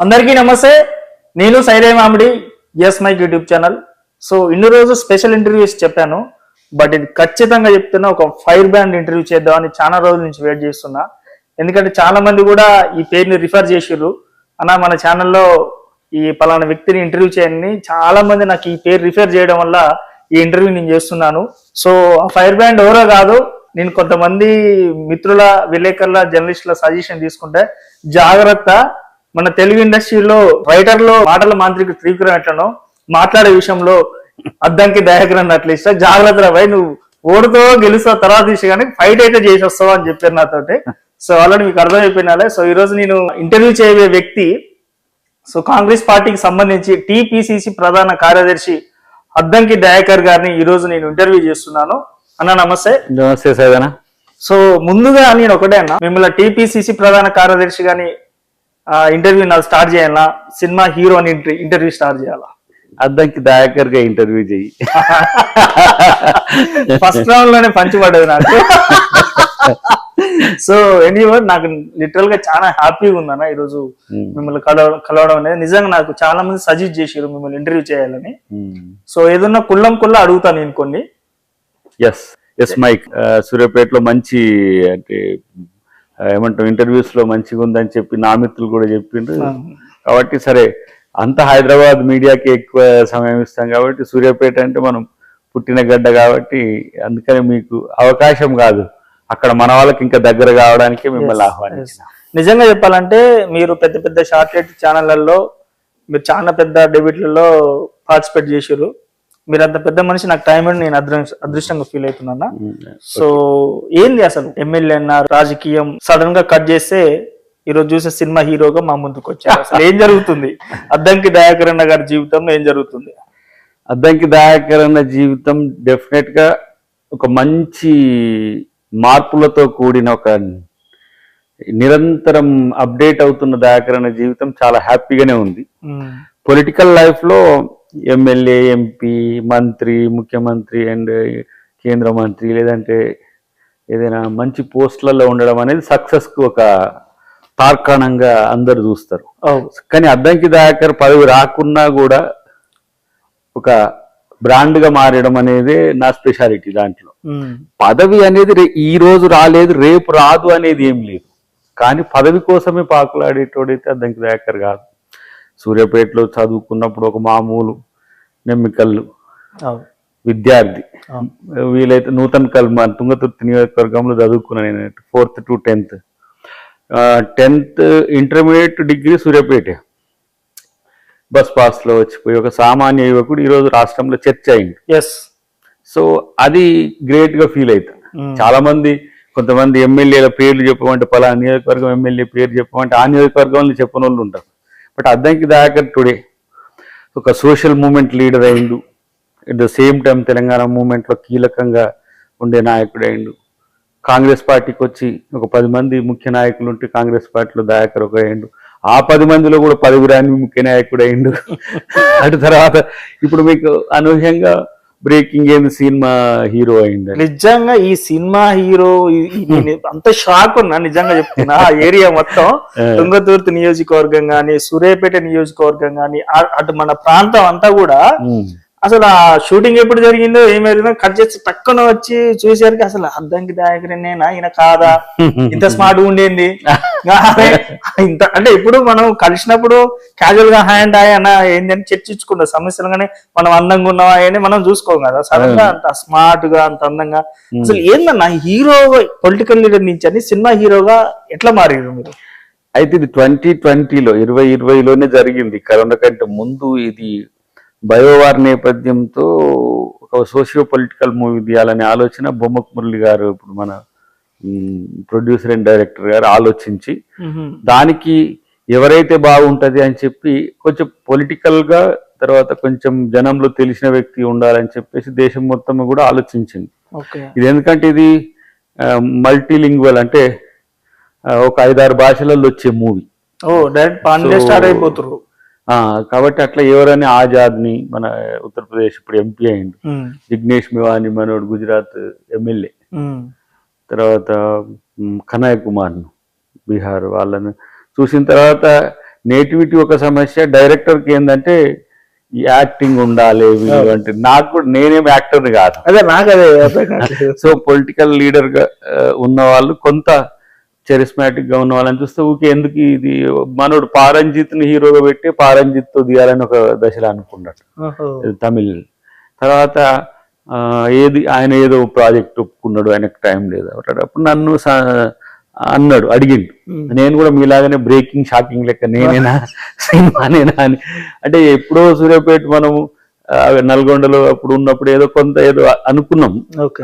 అందరికీ నమస్తే. నేను సైరే మామిడి, S mike YouTube channel. So ఇన్ని రోజు స్పెషల్ ఇంటర్వ్యూస్ చెప్పాను, బట్ ఇది ఖచ్చితంగా చెప్తున్నా, ఒక ఫైర్ బ్యాండ్ ఇంటర్వ్యూ చేద్దామని చాలా రోజుల నుంచి వెయిట్ చేస్తున్నా. ఎందుకంటే చాలా మంది కూడా ఈ పేరుని రిఫర్ చేసిర్రు, అన్న మన ఛానల్లో ఈ పలానా వ్యక్తిని ఇంటర్వ్యూ చేయండి. చాలా మంది నాకు ఈ పేరు రిఫర్ చేయడం వల్ల ఈ ఇంటర్వ్యూ నేను చేస్తున్నాను. సో ఆ ఫైర్ బ్యాండ్ ఎవరో కాదు, నేను కొంతమంది మిత్రుల, విలేకరుల, జర్నలిస్టుల సజెషన్ తీసుకుంటే జాగ్రత్త, మన తెలుగు ఇండస్ట్రీలో రైటర్లో మాటల మాంత్రిక త్రివిక్రమ్ ఎట్లనో మాట్లాడే విషయంలో అద్దంకి దయాకర్ అన్నట్లు ఇస్తా, జాగ్రత్త భయ్, నువ్వు ఓడుతో గెలుస్తావు తర్వాత విషయం, కానీ ఫైట్ అయితే చేసి వస్తావు అని చెప్పారు నాతోటి. సో ఆల్రెడీ మీకు అర్థమైపోయినాలే. సో ఈ రోజు నేను ఇంటర్వ్యూ చేయబోయే వ్యక్తి, సో కాంగ్రెస్ పార్టీకి సంబంధించి టీపీసీసీ ప్రధాన కార్యదర్శి అద్దంకి దయాకర్ గారిని ఈ రోజు నేను ఇంటర్వ్యూ చేస్తున్నాను. అన్న నమస్తే. నమస్తే సైదనా. సో ముందుగా నేను ఒకటే అన్న, మిమ్మల్ని టీపీసీసీ ప్రధాన కార్యదర్శి గాని ఇంటర్వ్యూ నాకు స్టార్ట్ చేయాలా, సినిమా హీరో అని ఇంటర్వ్యూ స్టార్ట్ చేయాలా? అద్దంకి దయాకర్ గా ఇంటర్వ్యూ చెయ్యి. ఫస్ట్ రౌండ్ లోనే పంచిపడ్డది నాకు. సో ఎనీవే, నాకు లిటరల్ గా చాలా హ్యాపీగా ఉందన్న ఈరోజు మిమ్మల్ని కలవడం అనేది. నిజంగా నాకు చాలా మంది సజెస్ట్ చేసారు మిమ్మల్ని ఇంటర్వ్యూ చేయాలని. సో ఏదన్నా కుళ్ళ అడుగుతాను నేను కొన్ని. ఎస్ మైక్, సూర్యాపేటలో మంచి అంటే ఏమంటాం ఇంటర్వ్యూస్ లో మంచిగా ఉందని చెప్పి నా మిత్రులు కూడా చెప్పిండ్రు. కాబట్టి సరే, అంత హైదరాబాద్ మీడియాకి ఎక్కువ సమయం ఇస్తాం కాబట్టి, సూర్యాపేట అంటే మనం పుట్టిన గడ్డ కాబట్టి, అందుకని మీకు అవకాశం కాదు, అక్కడ మన వాళ్ళకి ఇంకా దగ్గర కావడానికి మిమ్మల్ని ఆహ్వానించిన. నిజంగా చెప్పాలంటే మీరు పెద్ద పెద్ద షార్ట్లెట్ ఛానళ్లలో మీరు చాలా పెద్ద డెబ్యూట్లలో పార్టిసిపేట్ చేసారు. మీరు అంత పెద్ద మనిషి, నాకు టైం అని నేను అదృష్టంగా ఫీల్ అవుతున్నా. సో ఏంది అసలు ఎమ్మెల్యే అన్నారు, రాజకీయం సడన్ గా కట్ చేస్తే ఈరోజు చూసే సినిమా హీరోగా మా ముందుకు వచ్చారు. అసలు ఏం జరుగుతుంది అద్దంకి దయాకర్ అన్న గారి జీవితంలో, ఏం జరుగుతుంది? అద్దంకి దయాకర్ అన్న జీవితం డెఫినెట్ గా ఒక మంచి మార్పులతో కూడిన, ఒక నిరంతరం అప్డేట్ అవుతున్న దయాకర్ అన్న జీవితం చాలా హ్యాపీగానే ఉంది. పొలిటికల్ లైఫ్ లో ఎమ్మెల్యే, ఎంపీ, మంత్రి, ముఖ్యమంత్రి అండ్ కేంద్ర మంత్రి, లేదంటే ఏదైనా మంచి పోస్టులలో ఉండడం అనేది సక్సెస్ కు ఒక తార్కాణంగా అందరు చూస్తారు. కానీ అద్దంకి దయాకర్ పదవి రాకున్నా కూడా ఒక బ్రాండ్ గా మారడం అనేది నా స్పెషాలిటీ. దాంట్లో పదవి అనేది ఈ రోజు రాలేదు, రేపు రాదు అనేది ఏం లేదు. కానీ పదవి కోసమే పాకులాడేటోడైతే అద్దంకి దయాకర్ కాదు. సూర్యాపేటలో చదువుకున్నప్పుడు ఒక మామూలు నెమ్మికల్లు విద్యార్థి, వీలైతే నూతన్ కల్మాన్ తుంగతుర్తి నియోజకవర్గంలో చదువుకున్నాను నేను 4th to 10th. 10th intermediate degree Suryapet. Bus pass లో వచ్చిపోయి ఒక సామాన్య యువకుడు ఈరోజు రాష్ట్రంలో చర్చ అయింది. సో అది గ్రేట్ గా ఫీల్ అవుతాను. చాలా మంది, కొంతమంది ఎమ్మెల్యేల పేర్లు చెప్పమంటే, పలానా నియోజకవర్గం ఎమ్మెల్యే పేరు చెప్పమంటే ఆ నియోజకవర్గంలో చెప్పని వాళ్ళు ఉంటారు. బట్ అద్దంకి దయాకర్ టుడే ఒక సోషల్ మూమెంట్ లీడర్ అయిండు. At the same time Telangana movement లో కీలకంగా ఉండే నాయకుడు అయిండు. కాంగ్రెస్ పార్టీకి వచ్చి ఒక 10 మంది ముఖ్య నాయకులు ఉంటే కాంగ్రెస్ పార్టీలో దయాకర్ ఒక అయిండు. ఆ 10 మందిలో కూడా 10 రాని ముఖ్య నాయకుడు అయిండు. అటు తర్వాత ఇప్పుడు మీకు అనూహ్యంగా బ్రేకింగ్ ఏంది, సినిమా హీరో అయింది. నిజంగా ఈ సినిమా హీరో అంత షాక్ ఉన్నా, నిజంగా చెప్తున్నా. ఆ ఏరియా మొత్తం తుంగతుర్తి నియోజకవర్గం గాని, సూర్యాపేట నియోజకవర్గం గాని, అటు మన ప్రాంతం అంతా కూడా అసలు ఆ షూటింగ్ ఎప్పుడు జరిగిందో ఏమైందో కట్ చేసి పక్కన వచ్చి చూసేసరికి అసలు అద్దంకి దయాకరేనా ఈయన కాదా, ఇంత స్మార్ట్ ఉండేది ఇంత అంటే, ఇప్పుడు మనం కలిసినప్పుడు క్యాజువల్ గా హ్యాండ్ అన్న ఏంటంటే చర్చించుకుంటాం సమస్యలు, కానీ మనం అందంగా ఉన్నావా అని మనం చూసుకోం కదా. సడన్ గా అంత స్మార్ట్ గా, అంత అందంగా, అసలు ఏందన్నా హీరో పొలిటికల్ లీడర్ నుంచి అని సినిమా హీరోగా ఎట్లా మారారు మీరు? అయితే ఇది 2020లో 2020లోనే జరిగింది. కరోనా కంటే ముందు ఇది బయోవార్ నేపథ్యంతో ఒక సోషియో పొలిటికల్ మూవీ తీయాలనే ఆలోచన బొమ్మకు మురళి గారు, ఇప్పుడు మన ప్రొడ్యూసర్ అండ్ డైరెక్టర్ గారు ఆలోచించి, దానికి ఎవరైతే బాగుంటది అని చెప్పి కొంచెం పొలిటికల్ గా, తర్వాత కొంచెం జనంలో తెలిసిన వ్యక్తి ఉండాలని చెప్పేసి దేశం మొత్తం కూడా ఆలోచించింది. ఇది ఎందుకంటే ఇది మల్టీలింగ్వల్, అంటే ఒక 5-6 భాషలలో వచ్చే మూవీ. డైరెక్ట్ పాండే స్టార్ట్ అయిపోతారు కాబట్టి అట్లా ఎవరని ఆజాద్ని, మన ఉత్తరప్రదేశ్ ఇప్పుడు ఎంపీ అయిండు, జిగ్నేష్ మేవాని మనోడు గుజరాత్ ఎమ్మెల్యే, తర్వాత కనయ్య కుమార్ను బీహార్, వాళ్ళను చూసిన తర్వాత నేటివిటీ ఒక సమస్య, డైరెక్టర్కి ఏంటంటే ఈ యాక్టింగ్ ఉండాలి వీళ్ళు అంటే. నాకు కూడా నేనేం యాక్టర్ని కాదు, అదే నాకు అదే సో పొలిటికల్ లీడర్ గా ఉన్న వాళ్ళు, కొంత చరిస్మాటిక్ గా ఉన్న వాళ్ళని చూస్తే ఊకే ఎందుకు ఇది మనోడు పారంజిత్ ని హీరోగా పెట్టి పారంజిత్ తో తీయాలని ఒక దశలో అనుకున్నాడు తమిళ్. తర్వాత ఏది ఆయన ఏదో ప్రాజెక్ట్ ఒప్పుకున్నాడు, ఆయనకు టైం లేదు అప్పుడు నన్ను అన్నాడు, అడిగిండు. నేను కూడా మీలాగానే బ్రేకింగ్ షాకింగ్ లెక్క నేనేనా సినిమానేనా అని. అంటే ఎప్పుడో సూర్యాపేట మనము నల్గొండలో అప్పుడు ఉన్నప్పుడు ఏదో కొంత ఏదో అనుకున్నాం.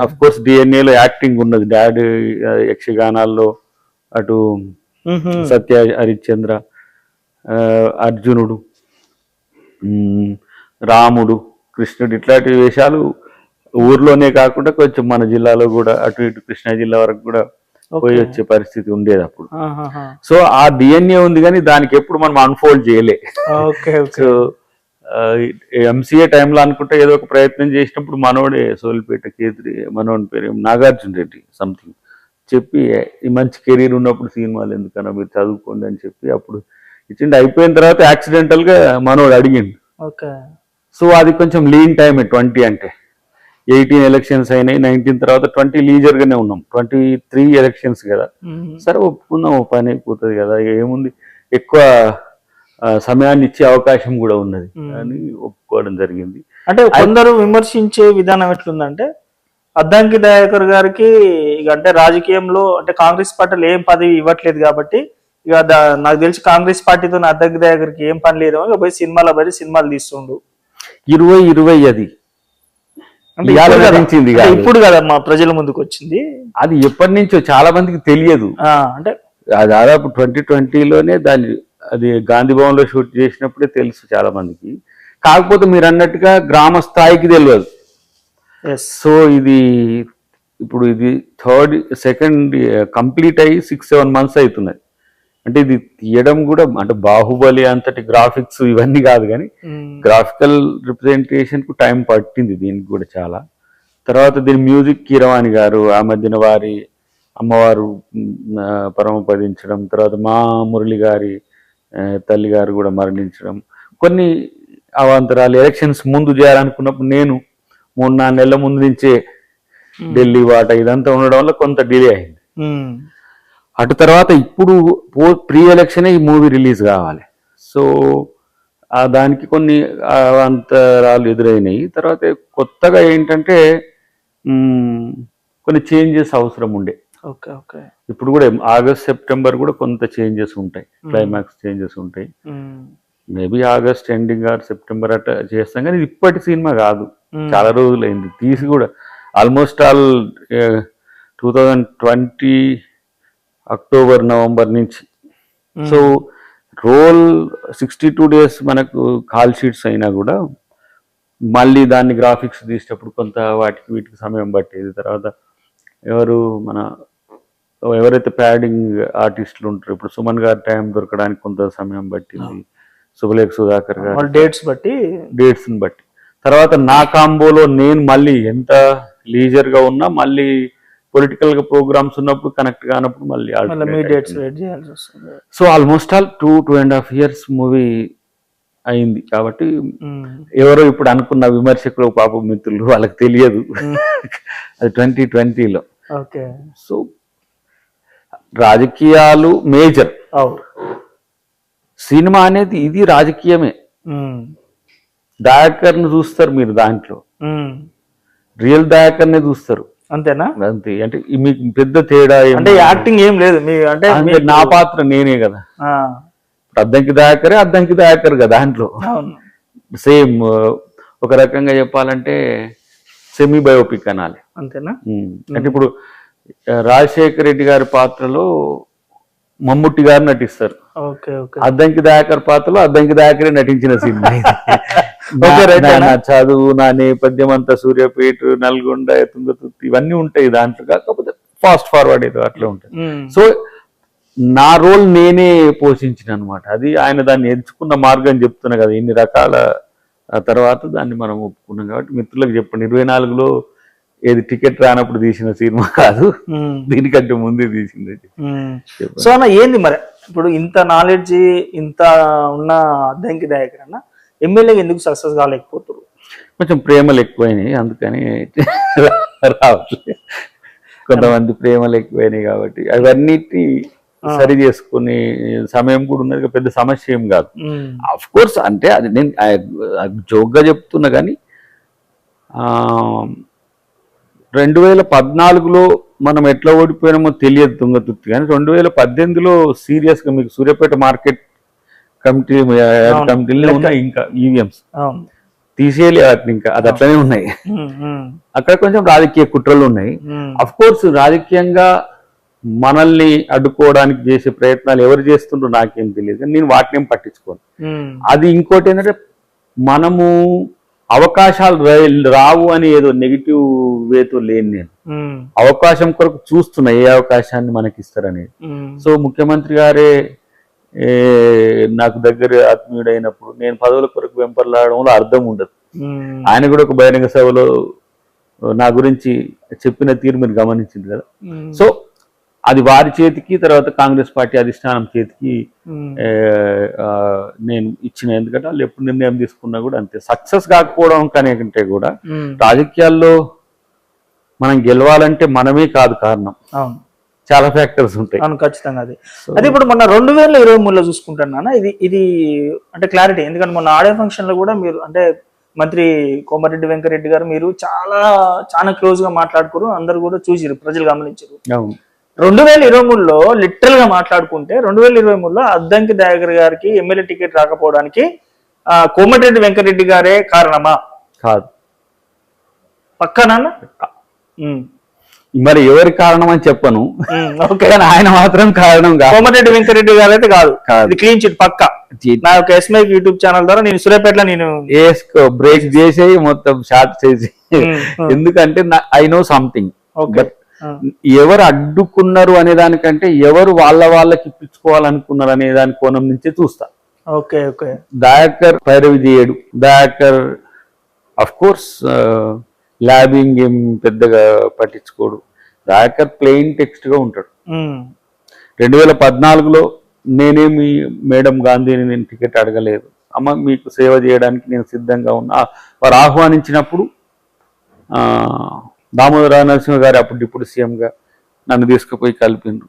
అఫ్ కోర్స్ డిఎన్ఏలో యాక్టింగ్ ఉన్నది, డాడ్ యక్షగానాల్లో, అటు సత్య హరిశ్చంద్ర, అర్జునుడు, రాముడు, కృష్ణుడు ఇట్లాంటి వేషాలు ఊర్లోనే కాకుండా కొంచెం మన జిల్లాలో కూడా అటు ఇటు కృష్ణా జిల్లా వరకు కూడా పోయి వచ్చే పరిస్థితి ఉండేది అప్పుడు. సో ఆ డిఎన్ఏ ఉంది కానీ దానికి ఎప్పుడు మనం అన్ఫోల్డ్ చేయలే. సో ఎంసీఏ టైంలో అనుకుంటే ఏదో ఒక ప్రయత్నం చేసినప్పుడు మనోడే సోలిపేట కేద్రి, మనోడి పేరు నాగార్జున రెడ్డి సంథింగ్ చెప్పి, ఈ మంచి కెరీర్ ఉన్నప్పుడు సినిమాలు ఎందుకన్నా మీరు చదువుకోండి అని చెప్పి అప్పుడు ఇచ్చిండి. అయిపోయిన తర్వాత యాక్సిడెంటల్ గా మనోడు అడిగిండు. సో అది కొంచెం లీన్ టైం 20 అంటే 18 ఎలక్షన్స్ అయినాయి, 19 తర్వాత 20 లీజర్ గానే ఉన్నాం, 23 ఎలక్షన్స్ కదా. సరే ఒప్పుకుందాం, పని అయిపోతుంది కదా, ఏముంది, ఎక్కువ సమయాన్ని ఇచ్చే అవకాశం కూడా ఉన్నది అని ఒప్పుకోవడం జరిగింది. అంటే కొందరు విమర్శించే విధానం ఎట్లుందంటే, అద్దంకి దయాకర్ గారికి ఇక అంటే రాజకీయంలో అంటే కాంగ్రెస్ పార్టీలో ఏం పదవి ఇవ్వట్లేదు కాబట్టి ఇక నాకు తెలిసి కాంగ్రెస్ పార్టీతో అద్దంకి దయాకర్కి ఏం పని లేదు, ఇక పోయి సినిమాలు తీస్తుండు. 2020 అది ఇప్పుడు కదా మా ప్రజల ముందుకు వచ్చింది. అది ఎప్పటి నుంచో చాలా మందికి తెలియదు. అంటే దాదాపు 2020లోనే దాన్ని అది గాంధీ భవన్ లో షూట్ చేసినప్పుడే తెలుసు చాలా మందికి. కాకపోతే మీరు అన్నట్టుగా గ్రామ స్థాయికి తెలియదు. సో ఇది ఇప్పుడు ఇది సెకండ్ కంప్లీట్ అయ్యి 6-7 months అవుతున్నాయి. అంటే ఇది తీయడం కూడా అంటే బాహుబలి అంతటి గ్రాఫిక్స్ ఇవన్నీ కాదు కానీ గ్రాఫికల్ రిప్రజెంటేషన్ కు టైం పట్టింది దీనికి కూడా చాలా. తర్వాత దీని మ్యూజిక్ కీరవాణి గారు ఆ మధ్యన వారి అమ్మవారు పరమపదించడం, తర్వాత మా మురళి గారి తల్లి గారు కూడా మరణించడం, కొన్ని అవాంతరాలు. ఎలక్షన్స్ ముందు చేయాలనుకున్నప్పుడు నేను 3-4 నెలల ముందు నుంచే ఢిల్లీ వాట ఇదంతా ఉండడం వల్ల కొంత డిలే అయింది. అటు తర్వాత ఇప్పుడు ప్రీ ఎలక్షన్ ఈ మూవీ రిలీజ్ కావాలి. సో దానికి కొన్ని అవాంతరాలు ఎదురైనాయి. తర్వాత కొత్తగా ఏంటంటే కొన్ని చేంజెస్ అవసరం ఉండే. ఇప్పుడు కూడా ఆగస్ట్ సెప్టెంబర్ కూడా కొంత చేంజెస్ ఉంటాయి, క్లైమాక్స్ చేంజెస్ ఉంటాయి. Maybe August ending or September అట్లా చేస్తాం కానీ ఇది ఇప్పటి సినిమా కాదు, చాలా రోజులైంది తీసి కూడా. ఆల్మోస్ట్ ఆల్ 2020 అక్టోబర్ నవంబర్ నుంచి. సో రోల్ 62 days మనకు కాల్ షీట్స్ అయినా కూడా మళ్ళీ దాన్ని గ్రాఫిక్స్ తీసేటప్పుడు కొంత వాటికి వీటికి సమయం పట్టేది. తర్వాత ఎవరైతే ప్యాడింగ్ ఆర్టిస్టులు ఉంటారో ఇప్పుడు సుమన్ గారి టైం దొరకడానికి కొంత సమయం పట్టింది, శుభలేఖ సుధాకర్ గారు డేట్స్ని బట్టి. తర్వాత నా కాంబోలో నేను మళ్ళీ ఎంత లీజర్గా ఉన్నా మళ్ళీ పొలిటికల్ గా ప్రోగ్రామ్స్ ఉన్నప్పుడు కనెక్ట్ కానప్పుడు మళ్ళీ so almost all 2.5 years movie అయింది. కాబట్టి ఎవరో ఇప్పుడు అనుకున్న విమర్శకులు పాప మిత్రులు వాళ్ళకి తెలియదు అది 2020లో. సో రాజకీయాలు మేజర్, సినిమా అనేది ఇది రాజకీయమే. దయాకర్ని చూస్తారు మీరు, దాంట్లో రియల్ దయాకర్నే చూస్తారు, అంతేనా? అంతే. అంటే మీకు పెద్ద తేడా అంటే యాక్టింగ్ ఏం లేదు అంటే నా పాత్ర నేనే కదా. అద్దంకి దయాకర్ కదా దాంట్లో. సేమ్ ఒక రకంగా చెప్పాలంటే సెమీ బయోపిక్ అనాలి, అంతేనా? అంటే ఇప్పుడు రాజశేఖర రెడ్డి గారి పాత్రలో మమ్ముట్టి గారు నటిస్తారు, అద్దంకి దయాకర్ పాత్రలో అద్దంకి దయాకరే నటించిన సినిమా. నా చదువు, నా నేపథ్యం అంతా సూర్యాపేట, నల్గొండ, తుంగతుర్తి ఇవన్నీ ఉంటాయి దాంట్లో. కాకపోతే ఫాస్ట్ ఫార్వర్డ్ ఏదో అట్లా ఉంటుంది. సో నా రోల్ నేనే పోషించిన అనమాట. అది ఆయన దాన్ని ఎంచుకున్న మార్గం చెప్తున్నా కదా. ఇన్ని రకాల తర్వాత దాన్ని మనం ఒప్పుకున్నాం కాబట్టి మిత్రులకు చెప్పండి, 24లో ఏది టికెట్ రానప్పుడు తీసిన సినిమా కాదు, దీనికంటే ముందే తీసింది. సో అన్న ఏంది మరి ఇప్పుడు ఇంత నాలెడ్జ్ ఇంత ఉన్న అద్దంకి దయాకర్ అన్న ఎమ్మెల్యేగా ఎందుకు సక్సెస్ కాలేకపోతారు? కొంచెం ప్రేమలు ఎక్కువైనాయి అందుకని రావట్లేదు. కొంతమంది ప్రేమలు ఎక్కువైనాయి కాబట్టి అవన్నిటి సరి చేసుకునే సమయం కూడా ఉన్నది, పెద్ద సమస్య ఏం కాదు. అఫ్ కోర్స్ అంటే అది నేను జోక్గా చెప్తున్నా కానీ 2014లో మనం ఎట్లా ఓడిపోయినామో తెలియదు తుంగతుర్తి, కానీ 2018లో సీరియస్గా మీకు సూర్యాపేట మార్కెట్ కమిటీలో ఉన్నాయి ఇంకా ఈవీఎంస్ తీసేయాలి వాటిని, ఇంకా అది అట్లనే ఉన్నాయి. అక్కడ కొంచెం రాజకీయ కుట్రలు ఉన్నాయి. అఫ్ కోర్స్ రాజకీయంగా మనల్ని అడ్డుకోవడానికి చేసే ప్రయత్నాలు ఎవరు చేస్తుండ్రో నాకేం తెలియదు, కానీ నేను వాటిని ఏం పట్టించుకోను. అది ఇంకోటి ఏంటంటే మనము అవకాశాలు రావు అని ఏదో నెగిటివ్ వేతో లేని నేను అవకాశం కొరకు చూస్తున్నా ఏ అవకాశాన్ని మనకి ఇస్తారనేది. సో ముఖ్యమంత్రి గారే నాకు దగ్గర ఆత్మీయుడైనప్పుడు నేను పదవుల కొరకు వెంపర్లాడడంలో అర్థం ఉండదు. ఆయన కూడా ఒక బహిరంగ సభలో నా గురించి చెప్పిన తీరు మీరు గమనించింది కదా. సో అది వారి చేతికి, తర్వాత కాంగ్రెస్ పార్టీ అధిష్టానం చేతికి నేను ఇచ్చిన, ఎందుకంటే వాళ్ళు ఎప్పుడు నిర్ణయం తీసుకున్నా కూడా అంతే. సక్సెస్ కాకపోవడం కంటే కూడా రాజకీయాల్లో మనం గెలవాలంటే మనమే కాదు కారణం, చాలా ఫ్యాక్టర్స్ ఉంటాయి. అవును, ఖచ్చితంగా. అది ఇప్పుడు మొన్న 2023లో చూసుకుంటున్నా ఇది అంటే క్లారిటీ, ఎందుకంటే మొన్న ఆడియో ఫంక్షన్ లో కూడా మీరు అంటే మంత్రి కోమటిరెడ్డి వెంకరెడ్డి గారు మీరు చాలా క్లోజ్ గా మాట్లాడుకోరు, అందరు కూడా చూసిరు, ప్రజలు గమనించారు. 2023లో లిటరల్ గా మాట్లాడుకుంటే 2023లో అద్దంకి దయాకర్ గారికి ఎమ్మెల్యే టికెట్ రాకపోవడానికి కోమటిరెడ్డి వెంకరెడ్డి గారే కారణమా? కాదు. పక్కనా? మరి ఎవరి కారణం అని చెప్పను, కానీ ఆయన మాత్రం కారణం కాదు. కోమటిరెడ్డి వెంకరెడ్డి గారు అయితే కాదు, క్లీన్ చిట్ పక్క. నా యొక్క ఎస్మై యూట్యూబ్ ఛానల్ ద్వారా నేను సూర్యాపేటలో నేను బ్రేక్ చేసేయి మొత్తం షార్ట్ చేసి, ఎందుకంటే ఐ నో సంథింగ్. బట్ ఎవరు అడ్డుకున్నారు అనే దానికంటే ఎవరు వాళ్ళకి ఇప్పించుకోవాలనుకున్నారు అనే దాని కోణం నుంచే చూస్తా. Okay okay. దయాకర్ పైరవి చేయడు, దయాకర్ అఫ్ కోర్స్ ల్యాబింగ్ ఏం పెద్దగా పట్టించుకోడు, దయాకర్ ప్లెయిన్ టెక్స్ట్ గా ఉంటాడు. 2014లో నేనేమి మేడం గాంధీని నేను టికెట్ అడగలేదు, అమ్మ మీకు సేవ చేయడానికి నేను సిద్ధంగా ఉన్నా. వారు ఆహ్వానించినప్పుడు దామోదర నరసింహ గారు అప్పుడు డిప్యూటీ సీఎంగా నన్ను తీసుకుపోయి కలిపిండ్రు.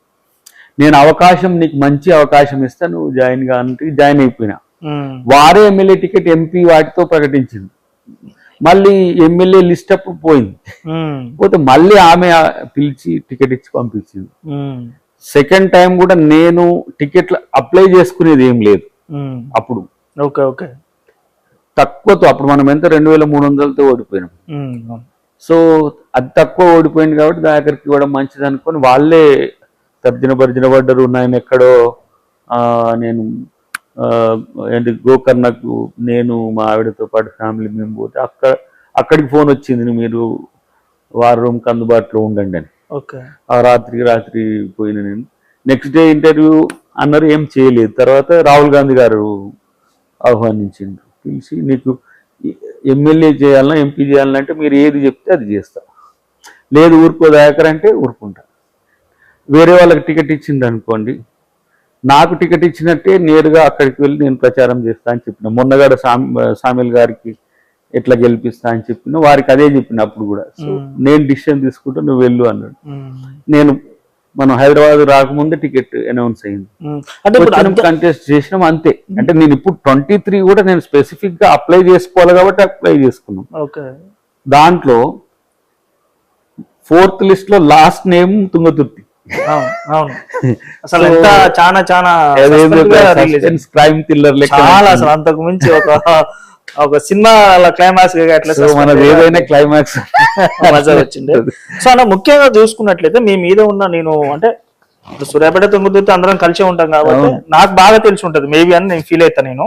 నేను అవకాశం, నీకు మంచి అవకాశం ఇస్తా, నువ్వు జాయిన్ గా అంటే జాయిన్ అయిపోయినా. వారే ఎమ్మెల్యే టికెట్ ఎంపీ వాటితో ప్రకటించింది. మళ్ళీ ఎమ్మెల్యే లిస్ట్ అప్పుడు పోయింది, పోతే మళ్ళీ ఆమె పిలిచి టికెట్ ఇచ్చి పంపించింది. సెకండ్ టైం కూడా నేను టికెట్లు అప్లై చేసుకునేది ఏం లేదు అప్పుడు. Okay okay. తక్కువతో అప్పుడు మనం ఎంత 2300తో ఓడిపోయినాం. సో అది తక్కువ ఓడిపోయింది కాబట్టి దయాకర్కి ఇవ్వడం మంచిది అనుకొని వాళ్ళే తర్జన భర్జన పడ్డరు. నేను ఎక్కడో నేను ఏంటి గోకర్ణకు నేను మా ఆవిడతో పాటు ఫ్యామిలీ మేము పోతే అక్కడికి ఫోన్ వచ్చింది, మీరు వార్ రూమ్కి అందుబాటులో ఉండండి అని. ఆ రాత్రి పోయిన నేను. నెక్స్ట్ డే ఇంటర్వ్యూ అన్నారు, ఏం చేయలేదు. తర్వాత రాహుల్ గాంధీ గారు ఆహ్వానించింది, పిలిచి నీకు ఎమ్మెల్యే చేయాలన్నా ఎంపీ చేయాలన్నా అంటే మీరు ఏది చెప్తే అది చేస్తా, లేదు ఊరుకో దయాకర్ అంటే ఊరుకుంటా. వేరే వాళ్ళకి టికెట్ ఇచ్చింది అనుకోండి, నాకు టికెట్ ఇచ్చినట్టే నేరుగా అక్కడికి వెళ్ళి నేను ప్రచారం చేస్తా అని చెప్పిన. మొన్నగాడ సామిల్ గారికి ఎట్లా గెలిపిస్తా అని చెప్పిన, వారికి అదే చెప్పిన అప్పుడు కూడా. సో నేను డిసిషన్ తీసుకుంటా, నువ్వు వెళ్ళు అన్నాడు. నేను మనం హైదరాబాద్ రాకముందే టికెట్ అనౌన్స్ అయింది, కంటెస్ట్ చేసినాం అంతే. అంటే నేను ఇప్పుడు 23 కూడా నేను స్పెసిఫిక్ గా అప్లై చేసుకోవాలి కాబట్టి అప్లై చేసుకున్నాం. దాంట్లో 4th లిస్ట్ లో లాస్ట్ నేమ్ తుంగతుర్తి. అసలు క్రైమ్ థ్రిల్లర్ అసలు అంతకు మించి ఒక సినిమా క్లైమాక్స్ మనది ఏదైనా క్లైమాక్స్ మజా వచ్చింది. సో అలా ముఖ్యంగా చూసుకున్నట్లయితే మీ మీద ఉన్న నేను అంటే సూర్యాపేట తుంగతుర్తి అందరం కలిసే ఉంటాం కాబట్టి నాకు బాగా తెలిసి ఉంటది మేబీ అని నేను ఫీల్ అవుతా. నేను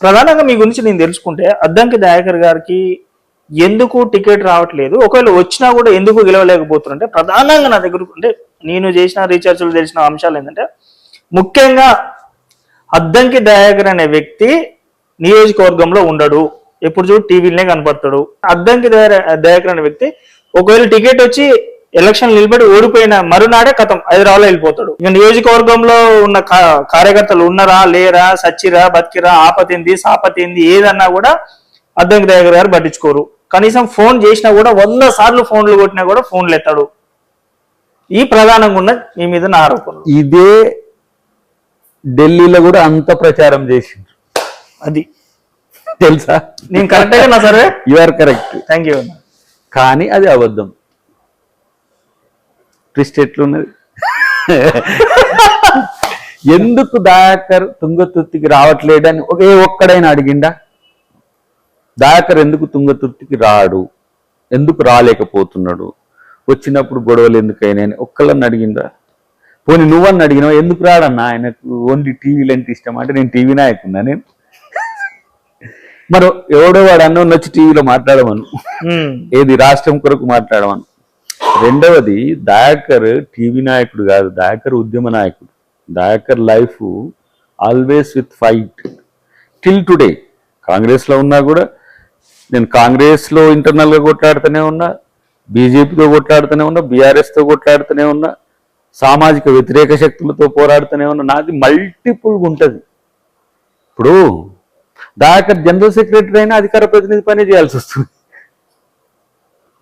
ప్రధానంగా మీ గురించి నేను తెలుసుకుంటే అద్దంకి దయాకర్ గారికి ఎందుకు టికెట్ రావట్లేదు, ఒకవేళ వచ్చినా కూడా ఎందుకు గెలవలేకపోతున్నారంటే ప్రధానంగా నా దగ్గర అంటే నేను చేసిన రీసెర్చ్లు తెలిసిన అంశాలు ఏంటంటే, ముఖ్యంగా అద్దంకి దయాకర్ అనే వ్యక్తి నియోజకవర్గంలో ఉండడు, ఎప్పుడు చూడు టీవీలనే కనపడతాడు. అద్దంకి దయాకర్ అనే వ్యక్తి ఒకవేళ టికెట్ వచ్చి ఎలక్షన్ నిలబడి ఓడిపోయిన మరునాడే కథం హైదరాబాద్ లో వెళ్ళిపోతాడు. ఇక నియోజకవర్గంలో ఉన్న కార్యకర్తలు ఉన్నారా లేరా, సచ్చిరా బతికిరా, ఆపతింది సాపతింది ఏదన్నా కూడా అద్దంకి దయాకర్ గారు పట్టించుకోరు. కనీసం ఫోన్ చేసినా కూడా 100 సార్లు ఫోన్లు కొట్టినా కూడా ఫోన్లు ఎత్తాడు. ఈ ప్రధానంగా ఉన్న మీ మీద నా ఆరోపణలు. ఇదే ఢిల్లీలో కూడా అంత ప్రచారం చేసిండ్రు, అది తెలుసా? నేను కరెక్టే నా సరే, you are correct. Thank you. కానీ అది అబద్ధం. ట్విస్ట్ ఎట్లున్నది? ఎందుకు దయాకర్ తుంగతుర్తికి రావట్లేదని ఒక్కడైనా అడిగిండా? దయాకర్ ఎందుకు తుంగతుర్తికి రాడు, ఎందుకు రాలేకపోతున్నాడు, వచ్చినప్పుడు గొడవలు ఎందుకైనా ఒక్కళ్ళని అడిగిందా? పోనీ నువ్వని అడిగినావు, ఎందుకు రాడన్నా ఆయనకు ఓన్లీ టీవీలు అంటే ఇష్టం అంటే నేను టీవీ నాయకున్నా నేను. మరి ఎవడో వాడు అన్న వచ్చి టీవీలో మాట్లాడమను, ఏది రాష్ట్రం కొరకు మాట్లాడమను. రెండవది, దయాకర్ టీవీ నాయకుడు కాదు, దయాకర్ ఉద్యమ నాయకుడు. Dayakar life always with fight till today. కాంగ్రెస్లో ఉన్నా కూడా నేను కాంగ్రెస్లో ఇంటర్నల్గా కొట్లాడుతూనే ఉన్నా, బీజేపీతో కొట్లాడుతూనే ఉన్నా, బీఆర్ఎస్తో కొట్లాడుతూనే ఉన్నా, సామాజిక వ్యతిరేక శక్తులతో పోరాడుతూనే ఉన్నా. నాది మల్టిపుల్గా ఉంటుంది. ఇప్పుడు దయాకర్ జనరల్ సెక్రటరీ అయినా అధికార ప్రతినిధి పని చేయాల్సి వస్తుంది.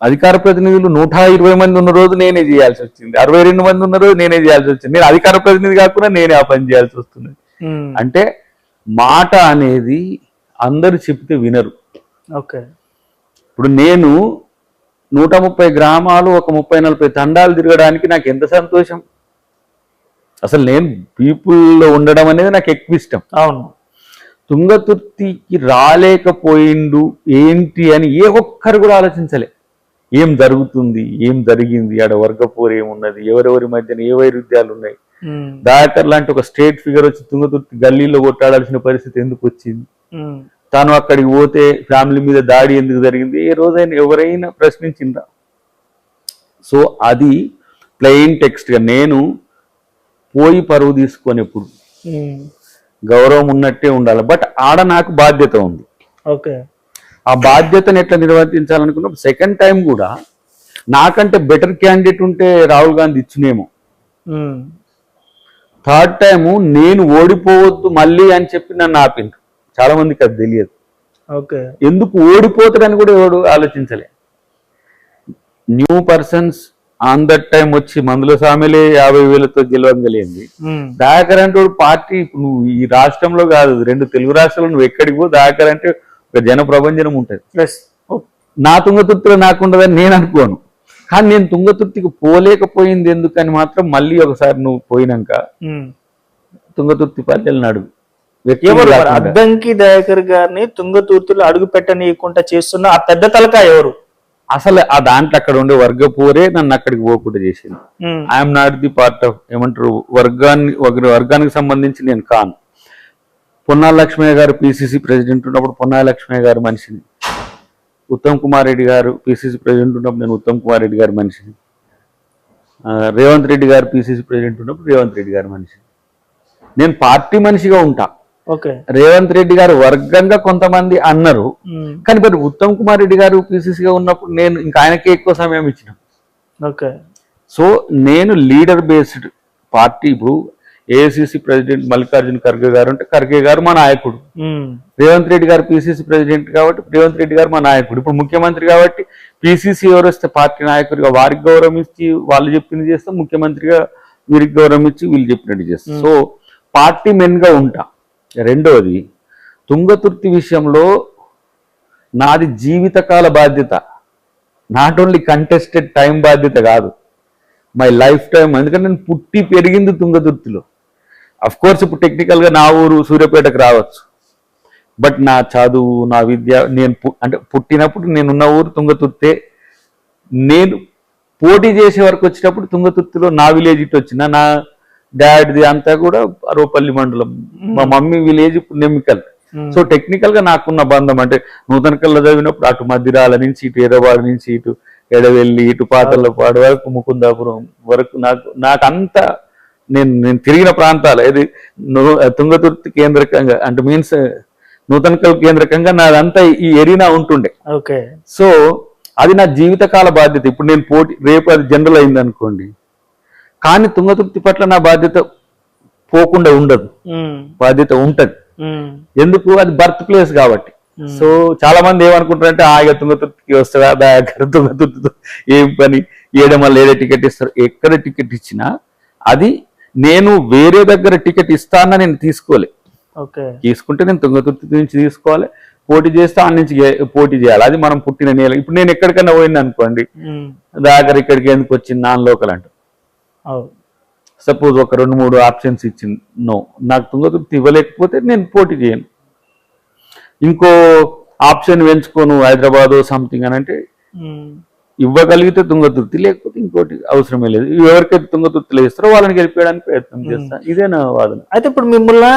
అధికార ప్రతినిధులు 120 మంది ఉన్న రోజు నేనే చేయాల్సి వచ్చింది, 62 మంది ఉన్న రోజు నేనే చేయాల్సి వచ్చింది. నేను అధికార ప్రతినిధి కాకుండా నేనే ఆ పని చేయాల్సి వస్తుంది. అంటే మాట అనేది అందరు చెప్తే వినరు. ఓకే, ఇప్పుడు నేను 130 గ్రామాలు ఒక 30-40 తండాలు తిరగడానికి నాకు ఎంత సంతోషం. అసలు నేను పీపుల్లో ఉండడం అనేది నాకు ఎక్కువ ఇష్టం. అవును. తుంగతుర్తికి రాలేకపోయిండు ఏంటి అని ఏ ఒక్కరు కూడా ఆలోచించలే. ఏం జరుగుతుంది, ఏం జరిగింది, ఆడ వర్గపోరు ఏమున్నది, ఎవరెవరి మధ్యన ఏ వైరుధ్యాలు ఉన్నాయి. దయాకర్ లాంటి ఒక స్టేట్ ఫిగర్ వచ్చి తుంగతుర్తి గల్లీలో కొట్టాడాల్సిన పరిస్థితి ఎందుకు వచ్చింది, తాను అక్కడికి పోతే ఫ్యామిలీ మీద దాడి ఎందుకు జరిగింది, ఏ రోజైనా ఎవరైనా ప్రశ్నించిందా? సో అది ప్లెయిన్ టెక్స్ట్గా నేను పోయి పరువు తీసుకొని ఎప్పుడు గౌరవం ఉన్నట్టే ఉండాలి. బట్ ఆడ నాకు బాధ్యత ఉంది. ఓకే, ఆ బాధ్యతను ఎట్లా నిర్వర్తించాలనుకున్నప్పుడు సెకండ్ టైం కూడా నాకంటే బెటర్ క్యాండిడేట్ ఉంటే రాహుల్ గాంధీ ఇచ్చినేమో. థర్డ్ టైము నేను ఓడిపోవద్దు మళ్ళీ అని చెప్పి నన్ను ఆపింది. చాలా మందికి అది తెలియదు. ఓకే, ఎందుకు ఓడిపోతాడని కూడా ఎవడు ఆలోచించలే. New persons on that time వచ్చి మందుల సామెలే 50,000తో గెలవగలిగింది. దయాకర్ అంటే పార్టీ నువ్వు ఈ రాష్ట్రంలో కాదు, 2 తెలుగు రాష్ట్రాల్లో నువ్వు ఎక్కడికి పో దయాకర్ అంటే ఒక జన ప్రభంజనం ఉంటుంది. నా తుంగతుర్తిలో నాకుండదని నేను అనుకోను. కానీ నేను తుంగతుర్తికి పోలేకపోయింది ఎందుకని మాత్రం మళ్ళీ ఒకసారి నువ్వు పోయినాక తుంగతుర్తి పల్లెలను అడుగు. అద్దంకి దయాకర్ గారిని తుంగతుర్తిలో అడుగు పెట్టనీయకుండా చేస్తున్న ఆ పెద్ద తలకా ఎవరు? అసలు ఆ దాంట్లో అక్కడ ఉండే వర్గపోరే నన్ను అక్కడికి పోకుండా చేసింది. I'm not the part of ఏమంటారు వర్గానికి సంబంధించి నేను కాను. పొన్నాల లక్ష్మయ్య గారు పిసిసి ప్రెసిడెంట్ ఉన్నప్పుడు పొన్నాల లక్ష్మయ్య గారు మనిషిని, ఉత్తమ్ కుమార్ రెడ్డి గారు పిసిసి ప్రెసిడెంట్ ఉన్నప్పుడు నేను ఉత్తమ్ కుమార్ రెడ్డి గారి మనిషిని, రేవంత్ రెడ్డి గారు పిసిసి ప్రెసిడెంట్ ఉన్నప్పుడు రేవంత్ రెడ్డి గారి మనిషిని. నేను పార్టీ మనిషిగా ఉంటా. రేవంత్ రెడ్డి గారు వర్గంగా కొంతమంది అన్నారు, కానీ మరి ఉత్తమ్ కుమార్ రెడ్డి గారు పిసిసిగా ఉన్నప్పుడు నేను ఇంకా ఆయనకే ఎక్కువ సమయం ఇచ్చిన. సో నేను లీడర్ బేస్డ్ పార్టీ. ఇప్పుడు ఏఐసిసి ప్రెసిడెంట్ మల్లికార్జున ఖర్గే గారు అంటే ఖర్గే గారు మా నాయకుడు, రేవంత్ రెడ్డి గారు పిసిసి ప్రెసిడెంట్ కాబట్టి రేవంత్ రెడ్డి గారు మా నాయకుడు. ఇప్పుడు ముఖ్యమంత్రి కాబట్టి పిసిసి ఎవరు వస్తే పార్టీ నాయకుడిగా వారికి గౌరవం ఇచ్చి వాళ్ళు చెప్పింది చేస్తాం, ముఖ్యమంత్రిగా వీరికి గౌరవం ఇచ్చి వీళ్ళు చెప్పినట్టు చేస్తాం. సో పార్టీ మెన్ గా ఉంటా. రెండవది, తుంగతుర్తి విషయంలో నాది జీవితకాల బాధ్యత, నాట్ ఓన్లీ కంటెస్టెడ్ టైం బాధ్యత కాదు, మై లైఫ్ టైం. ఎందుకంటే నేను పుట్టి పెరిగింది తుంగతుర్తిలో. అఫ్ కోర్స్ ఇప్పుడు టెక్నికల్గా నా ఊరు సూర్యాపేటకు రావచ్చు, బట్ నా చదువు నా విద్య నేను అంటే పుట్టినప్పుడు నేనున్న ఊరు తుంగతుర్తే. నేను పోటీ చేసే వరకు వచ్చినప్పుడు తుంగతుర్తిలో నా విలేజ్ ఇటు వచ్చిన, నా డాడ్ది అంతా కూడా అరవపల్లి మండలం, మా మమ్మీ విలేజ్ పుణ్యమికల్. సో టెక్నికల్ గా నాకున్న బంధం అంటే నూతనకల్లో చదివినప్పుడు అటు మధ్యరాల నుంచి ఇటు ఎర్రవాడ నుంచి ఇటు ఎడవెల్లి ఇటు పాతలపాడు వరకు ముకుందాపురం వరకు నాకంతా నేను తిరిగిన ప్రాంతాలు ఇది తుంగతుర్తి కేంద్రకంగా అంటే మీన్స్ నూతనకల్ కేంద్రకంగా నాదంతా ఈ ఎరీనా ఉంటుండే. ఓకే. సో అది నా జీవితకాల బాధ్యత. ఇప్పుడు నేను రేపు అది జనరల్ అయింది అనుకోండి, కానీ తుంగతుర్తి పట్ల నా బాధ్యత పోకుండా ఉండదు, బాధ్యత ఉంటది. ఎందుకు? అది బర్త్ ప్లేస్ కాబట్టి. సో చాలా మంది ఏమనుకుంటారంటే ఇక తుంగతుర్తికి వస్తాడా దయాకర్, తుంగతుర్తితో ఏం పని, మళ్ళీ ఏదో టికెట్ ఇస్తారు. ఎక్కడ టికెట్ ఇచ్చినా అది నేను వేరే దగ్గర టికెట్ ఇస్తానని నేను తీసుకోలే. తీసుకుంటే నేను తుంగతుర్తి నుంచి తీసుకోవాలి, పోటీ చేస్తే ఆ నుంచి పోటీ చేయాలి. అది మనం పుట్టిన నేల. ఇప్పుడు నేను ఎక్కడికైనా పోయింది అనుకోండి, దయాకర్ ఇక్కడికి ఎందుకు వచ్చింది నాన్ లోకల్ అంట. సపోజ్ ఒక 2-3 ఆప్షన్స్ ఇచ్చింది, నో, నాకు తుంగతుర్తి ఇవ్వలేకపోతే నేను పోటీ చేయను. ఇంకో ఆప్షన్ ఎంచుకోను హైదరాబాద్ సంథింగ్ అని అంటే ఇవ్వగలిగితే తుంగతుర్తి, లేకపోతే ఇంకోటి అవసరమే లేదు. ఎవరికైతే తుంగతుర్తిలో ఇస్తారో వాళ్ళని గెలిపేయడానికి ప్రయత్నం చేస్తాను. ఇదే నా వాదన. అయితే ఇప్పుడు మిమ్మల్ని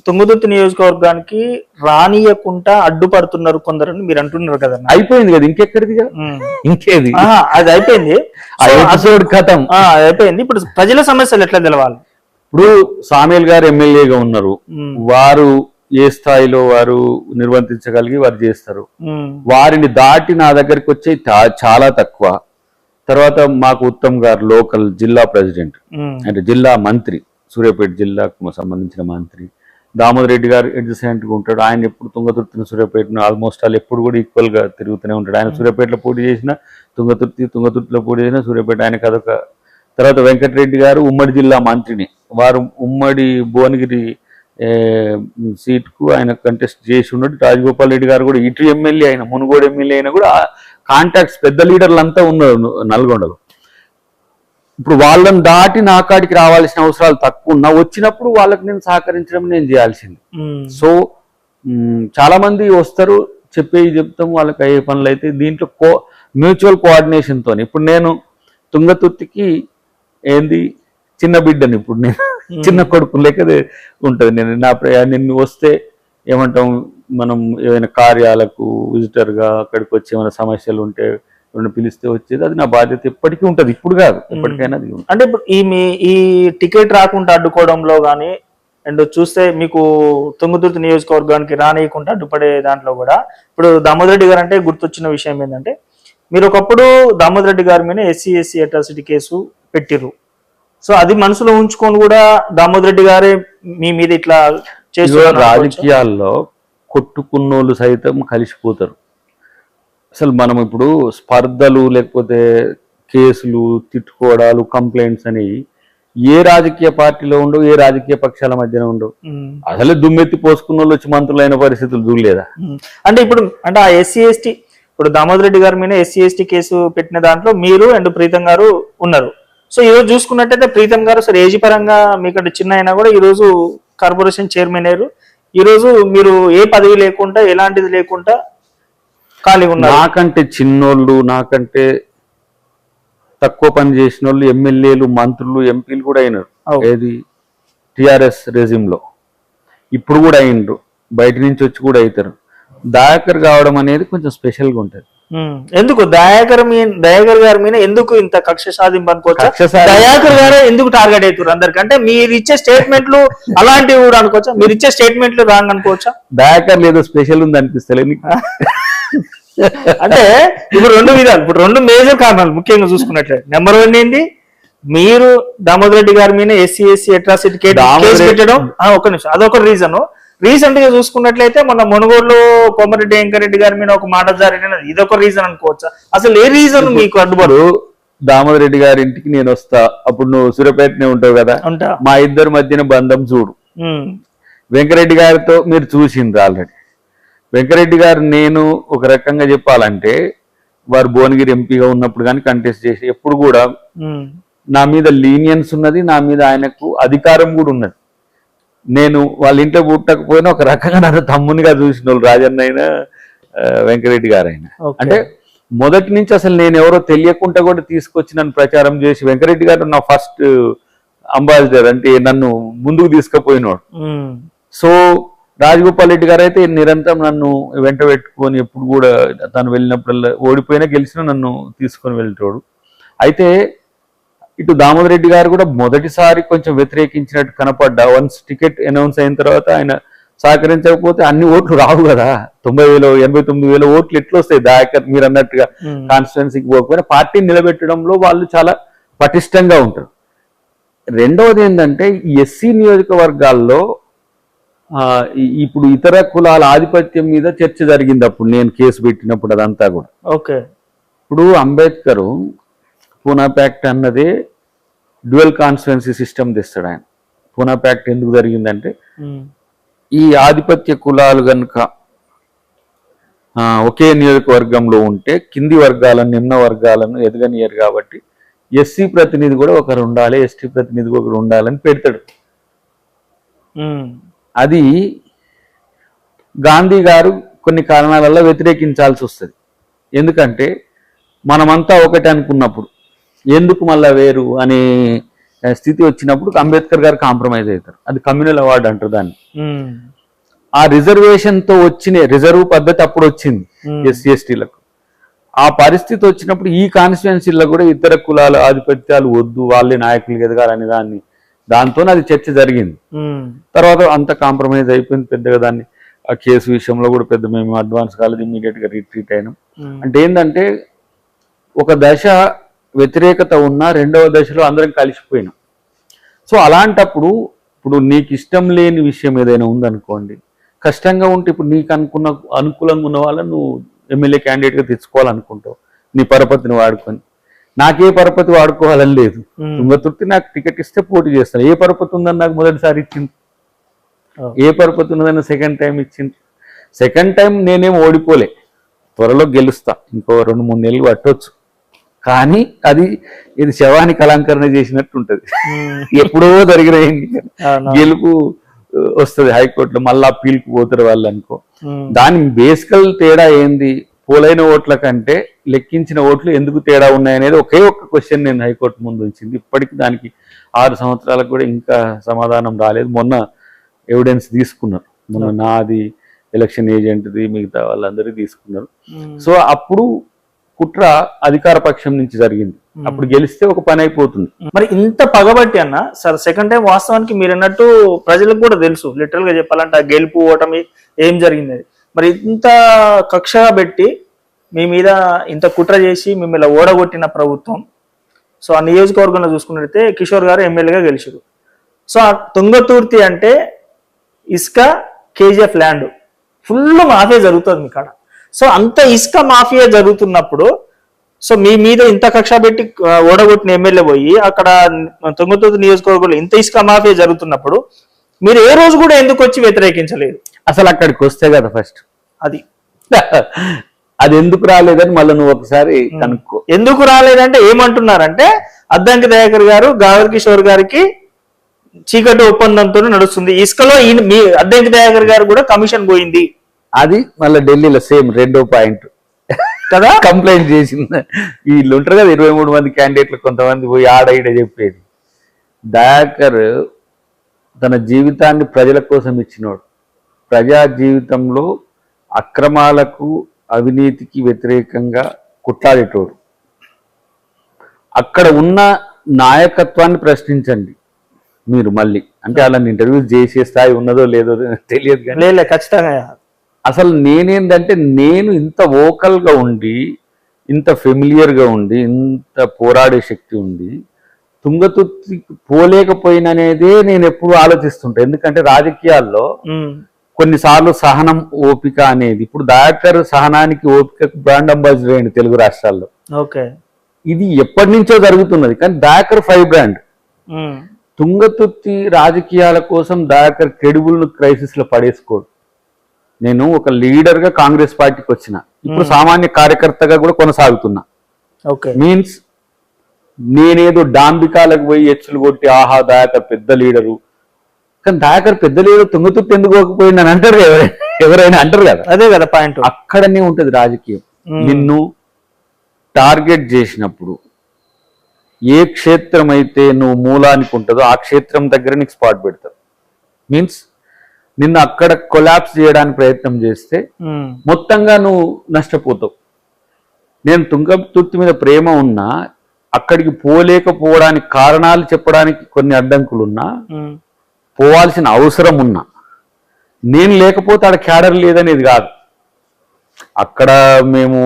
తుంగతుర్తి నియోజకవర్గానికి రానియకుండా అడ్డుపడుతున్నారు కొందరని మీరు అంటున్నారు కదా. అయిపోయింది కదా, ఇంకెక్కడిది కదా, ఇంకేది, అది అయిపోయింది, ఎపిసోడ్ కథం అయిపోయింది. ఇప్పుడు ప్రజల సమస్యలు ఎట్లా తెలవాలి? ఇప్పుడు సామేల్ గారు ఎమ్మెల్యేగా ఉన్నారు, వారు ఏ స్థాయిలో వారు నిర్వర్తించగలిగి వారు చేస్తారు. వారిని దాటి నా దగ్గరికి వచ్చే చాలా తక్కువ. తర్వాత మాకు ఉత్తమ్ గారు లోకల్ జిల్లా ప్రెసిడెంట్, అంటే జిల్లా మంత్రి, సూర్యాపేట జిల్లాకు సంబంధించిన మంత్రి. దామోదర్ రెడ్డి గారు ఎడ్జసెంట్ గా ఉంటాడు. ఆయన ఎప్పుడు తుంగతుర్తిని సూర్యాపేటను ఆల్మోస్ట్ ఆల్ ఎప్పుడు కూడా ఈక్వల్ గా తిరుగుతూనే ఉంటాడు. ఆయన సూర్యాపేటలో పోటీ చేసిన తుంగతుర్తిలో పోటీ చేసిన సూర్యాపేట ఆయనకు అదొక. తర్వాత వెంకటరెడ్డి గారు ఉమ్మడి జిల్లా మంత్రిని, వారు ఉమ్మడి భువనగిరి సీట్కు ఆయన కంటెస్ట్ చేసి ఉన్నాడు. రాజగోపాల్ రెడ్డి గారు కూడా ఇటు ఎమ్మెల్యే అయినా, మునుగోడు ఎమ్మెల్యే అయినా కూడా కాంటాక్ట్స్ పెద్ద లీడర్లు అంతా ఉన్నారు నల్గొండలో. ఇప్పుడు వాళ్ళని దాటి నా కాడికి రావాల్సిన అవసరాలు తక్కువ ఉన్నా, వచ్చినప్పుడు వాళ్ళకి నేను సహకరించడం నేను చేయాల్సింది. సో చాలా మంది వస్తారు, చెప్తాం, వాళ్ళకి అయ్యే పనులు అయితే దీంట్లో మ్యూచువల్ కోఆర్డినేషన్ తోని. ఇప్పుడు నేను తుంగతుర్తికి ఏంది చిన్న బిడ్డని, ఇప్పుడు నేను చిన్న కొడుకు లెక్క ఉంటది. నిన్ను వస్తే ఏమంటాం, మనం ఏమైనా కార్యాలకు విజిటర్ గా అక్కడికి వచ్చి ఏమైనా సమస్యలు ఉంటే పిలిస్తే వచ్చేది, అది నా బాధ్యత ఎప్పటికీ ఉంటది. ఇప్పుడు కాదు, ఎప్పటికైనా అది. అంటే ఇప్పుడు ఈ టికెట్ రాకుండా అడ్డుకోవడంలో గానీ, అండ్ చూస్తే మీకు తుంగతుర్తి నియోజకవర్గానికి రానియకుండా అడ్డుపడే దాంట్లో కూడా ఇప్పుడు దామోదర్ రెడ్డి గారు అంటే గుర్తొచ్చిన విషయం ఏంటంటే, మీరు ఒకప్పుడు దామోదర్ రెడ్డి గారి మీద SC/SC అట్రాసిటీ కేసు పెట్టిర్రు. సో అది మనసులో ఉంచుకొని కూడా దామోదర్ రెడ్డి గారే మీ మీద ఇట్లా చేస్తున్నారు. రాజకీయాల్లో కొట్టుకున్నోళ్ళు సైతం కలిసిపోతారు. అసలు మనం ఇప్పుడు స్పర్ధలు లేకపోతే కేసులు, తిట్టుకోవడాలు, కంప్లైంట్స్ అనేవి ఏ రాజకీయ పార్టీలో ఉండవు, ఏ రాజకీయ పక్షాల మధ్యన ఉండవు. అసలే దుమ్మెత్తి పోసుకున్న వాళ్ళు వచ్చి మంత్రులైన పరిస్థితులు చూడలేదా? అంటే ఇప్పుడు అంటే ఆ SC/ST ఇప్పుడు దామోదర్ రెడ్డి గారి మీద SC/ST కేసు పెట్టిన దాంట్లో మీరు అండ్ ప్రీతం గారు ఉన్నారు. సో ఈ రోజు చూసుకున్నట్టయితే ప్రీతం గారు సరే ఏజీ పరంగా మీకంటే చిన్న అయినా కూడా ఈ రోజు కార్పొరేషన్ చైర్మన్ అయ్యారు. ఈ రోజు మీరు ఏ పదవి లేకుండా, ఎలాంటిది లేకుండా ఖాళీగా ఉన్నారు. నాకంటే చిన్నోళ్ళు, నాకంటే తక్కువ పని చేసిన వాళ్ళు ఎమ్మెల్యేలు, మంత్రులు, ఎంపీలు కూడా అయినారు. ఏది TRS రెజిమ్ లో ఇప్పుడు కూడా అయినరు, బయట నుంచి వచ్చి కూడా అవుతారు. దయాకర్ కావడం అనేది కొంచెం స్పెషల్ గా ఉంటది. ఎందుకు దయాకర్ గారి మీద ఎందుకు ఇంత కక్ష సాధింపు అనుకోవచ్చా? దయాకర్ గారు ఎందుకు టార్గెట్ అవుతారు అందరికంటే? మీరు ఇచ్చే స్టేట్మెంట్లు అలాంటివి కూడా అనుకోవచ్చా? మీరు ఇచ్చే స్టేట్మెంట్లు రాంగ్ అనుకోవచ్చా? దయాకర్ లేదో స్పెషల్ ఉంది అనిపిస్తలే అంటే ఇప్పుడు 2 విధాలు, ఇప్పుడు 2 మేజర్ కారణాలు ముఖ్యంగా చూసుకున్నట్లయితే, నెంబర్ 1 ఏంది, మీరు దామోదర్ రెడ్డి గారి మీద SC/SC అట్రాసిటీ కేసు పెట్టడం ఒక నిమిషం, అదొక రీజన్. రీసెంట్ గా చూసుకున్నట్లయితే మన మునుగోడులో కోమరెడ్డి వెంకరెడ్డి గారి మీద ఒక మాట జరిగిన, ఇదొక రీజన్ అనుకోవచ్చా? అసలు ఏ రీజన్ మీకు అడ్డుపడు? దామోదర్ రెడ్డి గారి ఇంటికి నేను వస్తా, అప్పుడు నువ్వు సూర్యాపేటనే ఉంటావు కదా, మా ఇద్దరి మధ్యన బంధం చూడు. వెంకరెడ్డి గారితో మీరు చూసిండ్రు ఆల్రెడీ. వెంకరెడ్డి గారు నేను ఒక రకంగా చెప్పాలంటే, వారు భువనగిరి ఎంపీగా ఉన్నప్పుడు కానీ కంటెస్ట్ చేసి ఎప్పుడు కూడా నా మీద లీనియన్స్ ఉన్నది, నా మీద ఆయనకు అధికారం కూడా ఉన్నది. నేను వాళ్ళ ఇంట్లో పుట్టకపోయినా ఒక రకంగా నన్ను తమ్మునిగా చూసిన వాళ్ళు రాజన్న అయినా వెంకరెడ్డి గారు అయినా. అంటే మొదటి నుంచి అసలు నేను ఎవరో తెలియకుండా కూడా తీసుకొచ్చి నన్ను ప్రచారం చేసి, వెంకరెడ్డి గారు నా ఫస్ట్ అంబాసిడర్, అంటే నన్ను ముందుకు తీసుకుపోయినవాడు. సో రాజగోపాల్ రెడ్డి గారు అయితే నిరంతరం నన్ను వెంట పెట్టుకొని ఎప్పుడు కూడా తను వెళ్ళినప్పుడల్లా, ఓడిపోయినా గెలిచినా నన్ను తీసుకొని వెళ్తాడు. అయితే ఇటు దామోదర్ రెడ్డి గారు కూడా మొదటిసారి కొంచెం వ్యతిరేకించినట్టు కనపడ్డా, వన్స్ టికెట్ అనౌన్స్ అయిన తర్వాత ఆయన సహకరించకపోతే అన్ని ఓట్లు రావు కదా. 90,000 89,000 ఓట్లు ఎట్లా వస్తాయి దయాకర్ మీరు అన్నట్టుగా కాన్స్టిట్యున్సీకి పోకపోయినా పార్టీని నిలబెట్టడంలో వాళ్ళు చాలా పటిష్టంగా ఉంటారు. రెండవది ఏంటంటే ఈ ఎస్సీ నియోజకవర్గాల్లో ఇప్పుడు ఇతర కులాల ఆధిపత్యం మీద చర్చ జరిగింది అప్పుడు నేను కేసు పెట్టినప్పుడు అదంతా కూడా. ఓకే, ఇప్పుడు అంబేద్కర్ పూనా ప్యాక్ట్ అన్నదే డ్యూయల్ కాన్స్టిట్యున్సీ సిస్టమ్ తెస్తాడు ఆయన. పూనా ప్యాక్ట్ ఎందుకు జరిగిందంటే ఈ ఆధిపత్య కులాలు కనుక ఒకే నియోజకవర్గంలో ఉంటే కింది వర్గాలను నిమ్న వర్గాలను ఎదగనియరు కాబట్టి ఎస్సీ ప్రతినిధి కూడా ఒకరు ఉండాలి, ఎస్టీ ప్రతినిధి ఒకరు ఉండాలని పెడతాడు. అది గాంధీ గారు కొన్ని కారణాల వల్ల వ్యతిరేకించాల్సి వస్తుంది. ఎందుకంటే మనమంతా ఒకటి అనుకున్నప్పుడు ఎందుకు మళ్ళా వేరు అనే స్థితి వచ్చినప్పుడు అంబేద్కర్ గారు కాంప్రమైజ్ అవుతారు. అది కమ్యూనల్ అవార్డు అంటారు దాన్ని. ఆ రిజర్వేషన్ తో వచ్చిన రిజర్వ్ పద్ధతి అప్పుడు వచ్చింది ఎస్సీ ఎస్టీలకు. ఆ పరిస్థితి వచ్చినప్పుడు ఈ కాన్స్టిట్యున్సీలో కూడా ఇతర కులాల ఆధిపత్యాలు వద్దు, వాళ్ళే నాయకులు ఎదగాలని దాంతో అది చర్చ జరిగింది. తర్వాత అంత కాంప్రమైజ్ అయిపోయింది. పెద్దగా దాన్ని ఆ కేసు విషయంలో కూడా పెద్ద మేము అడ్వాన్స్ కాలేదు, ఇమ్మీడియట్ గా రిట్రీట్ అయినాం. అంటే ఏంటంటే ఒక దశ వ్యతిరేకత ఉన్నా రెండవ దశలో అందరం కలిసిపోయినాం. సో అలాంటప్పుడు ఇప్పుడు నీకు ఇష్టం లేని విషయం ఏదైనా ఉందనుకోండి, కష్టంగా ఉంటే ఇప్పుడు నీకు అనుకూలంగా ఉన్న వాళ్ళని నువ్వు ఎమ్మెల్యే క్యాండిడేట్గా తెచ్చుకోవాలనుకుంటావు నీ పరపతిని వాడుకొని. నాకే పరపతి వాడుకోవాలని లేదు. తుంగతుర్తి నాకు టికెట్ ఇస్తే పోటీ చేస్తాను. ఏ పరపతి ఉందని నాకు మొదటిసారి ఇచ్చింది, ఏ పరపతి ఉన్నదని సెకండ్ టైం ఇచ్చింది. సెకండ్ టైం నేనేం ఓడిపోలే, త్వరలో గెలుస్తా, ఇంకో 2-3 నెలలు పట్టవచ్చు. కానీ ఇది శవానికి అలంకరణ చేసినట్టు ఉంటది. ఎప్పుడో జరిగిన గెలుపు వస్తుంది హైకోర్టులో, మళ్ళీ అప్పీల్కి పోతారు వాళ్ళు అనుకో. దాని బేసికల్ తేడా ఏంది, పోలైన ఓట్ల కంటే లెక్కించిన ఓట్లు ఎందుకు తేడా ఉన్నాయనేది ఒకే ఒక్క క్వశ్చన్ నేను హైకోర్టు ముందు ఉంచింది. ఇప్పటికి దానికి 6 సంవత్సరాలకు కూడా ఇంకా సమాధానం రాలేదు. మొన్న ఎవిడెన్స్ తీసుకున్నారు, మొన్న నాది, ఎలక్షన్ ఏజెంట్ది, మిగతా వాళ్ళందరికీ తీసుకున్నారు. సో అప్పుడు కుట్ర అధికార పక్షం నుంచి జరిగింది. అప్పుడు గెలిస్తే ఒక పని అయిపోతుంది. మరి ఇంత పగబట్టి అన్న సార్ సెకండ్ టైం వాస్తవానికి మీరు అన్నట్టు ప్రజలకు కూడా తెలుసు, లిటరల్ గా చెప్పాలంటే ఆ గెలుపు ఓటమి ఏం జరిగింది. మరి ఇంత కక్షగా పెట్టి మీ మీద ఇంత కుట్ర చేసి మిమ్మల్ని ఓడగొట్టిన ప్రభుత్వం, సో ఆ నియోజకవర్గంలో చూసుకున్నట్లయితే కిషోర్ గారు ఎమ్మెల్యేగా గెలిచారు. సో ఆ తుంగతుర్తి అంటే ఇసుక కేజీఎఫ్ ల్యాండ్ ఫుల్ మాఫియా జరుగుతుంది మీ కాడ. సో అంత ఇసుక మాఫియా జరుగుతున్నప్పుడు సో మీ మీద ఇంత కక్ష పెట్టి ఓడగొట్టిన ఎమ్మెల్యే పోయి అక్కడ తుంగతుర్తి నియోజకవర్గంలో ఇంత ఇసుక మాఫియా జరుగుతున్నప్పుడు మీరు ఏ రోజు కూడా ఎందుకు వచ్చి వ్యతిరేకించలేదు? అసలు అక్కడికి వస్తే కదా ఫస్ట్ అది ఎందుకు రాలేదని మళ్ళీ నువ్వు ఒకసారి కనుక్కో. ఎందుకు రాలేదంటే ఏమంటున్నారంటే అద్దంకి దయాకర్ గారు గావర్ కిషోర్ గారికి చీకటి ఒప్పందంతో నడుస్తుంది, ఇసుకలో మీ అద్దంకి దయాకర్ గారు కూడా కమిషన్ పోయింది. అది మళ్ళీ ఢిల్లీలో సేమ్ రెండో పాయింట్ కదా కంప్లైంట్ చేసింది. వీళ్ళు ఉంటారు కదా 23 మంది క్యాండిడేట్లు, కొంతమంది పోయి ఆడ చెప్పేది. దయాకర్ తన జీవితాన్ని ప్రజల కోసం ఇచ్చినోడు. ప్రజా జీవితంలో అక్రమాలకు అవినీతికి వ్యతిరేకంగా కొట్లాడేటోడు. అక్కడ ఉన్న నాయకత్వాన్ని ప్రశ్నించండి మీరు మళ్ళీ, అంటే వాళ్ళని ఇంటర్వ్యూస్ చేసే స్థాయి ఉన్నదో లేదో తెలియదు కానీ ఖచ్చితంగా అసలు నేనేంటంటే నేను ఇంత వోకల్గా ఉండి, ఇంత ఫెమిలియర్గా ఉండి, ఇంత పోరాడే శక్తి ఉండి తుంగతుర్తి పోలేకపోయిననేదే నేను ఎప్పుడు ఆలోచిస్తుంటా. ఎందుకంటే రాజకీయాల్లో కొన్నిసార్లు సహనం ఓపిక అనేది, ఇప్పుడు దయాకర్ సహనానికి ఓపికకు బ్రాండ్ అంబాసిడర్ అయింది తెలుగు రాష్ట్రాల్లో. ఇది ఎప్పటి నుంచో జరుగుతున్నది, కానీ దయాకర్ 5 బ్రాండ్. తుంగతుర్తి రాజకీయాల కోసం దయాకర్ క్రెడిబుల్ క్రైసిస్ లో పడేసుకోడు. నేను ఒక లీడర్ గా కాంగ్రెస్ పార్టీకి వచ్చిన, ఇప్పుడు సామాన్య కార్యకర్తగా కూడా కొనసాగుతున్నా. మీన్స్ నేనేదో డాంబికాలకు పోయి ఎచ్చులు కొట్టి ఆహా దయాకర్ పెద్ద లీడరు, కానీ దయాకర్ పెద్ద లీడర్ తుంగతుర్తి ఎందుకు పోకపోయింది అని అంటారు ఎవరైనా అంటారు కదా. అదే కదా పాయింట్. అక్కడనే ఉంటది రాజకీయం. నిన్ను టార్గెట్ చేసినప్పుడు ఏ క్షేత్రం అయితే నువ్వు మూలానికి ఉంటుందో ఆ క్షేత్రం దగ్గర నీకు స్పాట్ పెడతావు. మీన్స్ నిన్ను అక్కడ కొలాప్స్ చేయడానికి ప్రయత్నం చేస్తే మొత్తంగా నువ్వు నష్టపోతావు. నేను తుంగతుర్తి మీద ప్రేమ ఉన్నా, అక్కడికి పోలేకపోవడానికి కారణాలు చెప్పడానికి కొన్ని అడ్డంకులున్నా, పోవాల్సిన అవసరం ఉన్నా, నేను లేకపోతే ఆడ క్యాడర్ లేదనేది కాదు. అక్కడ మేము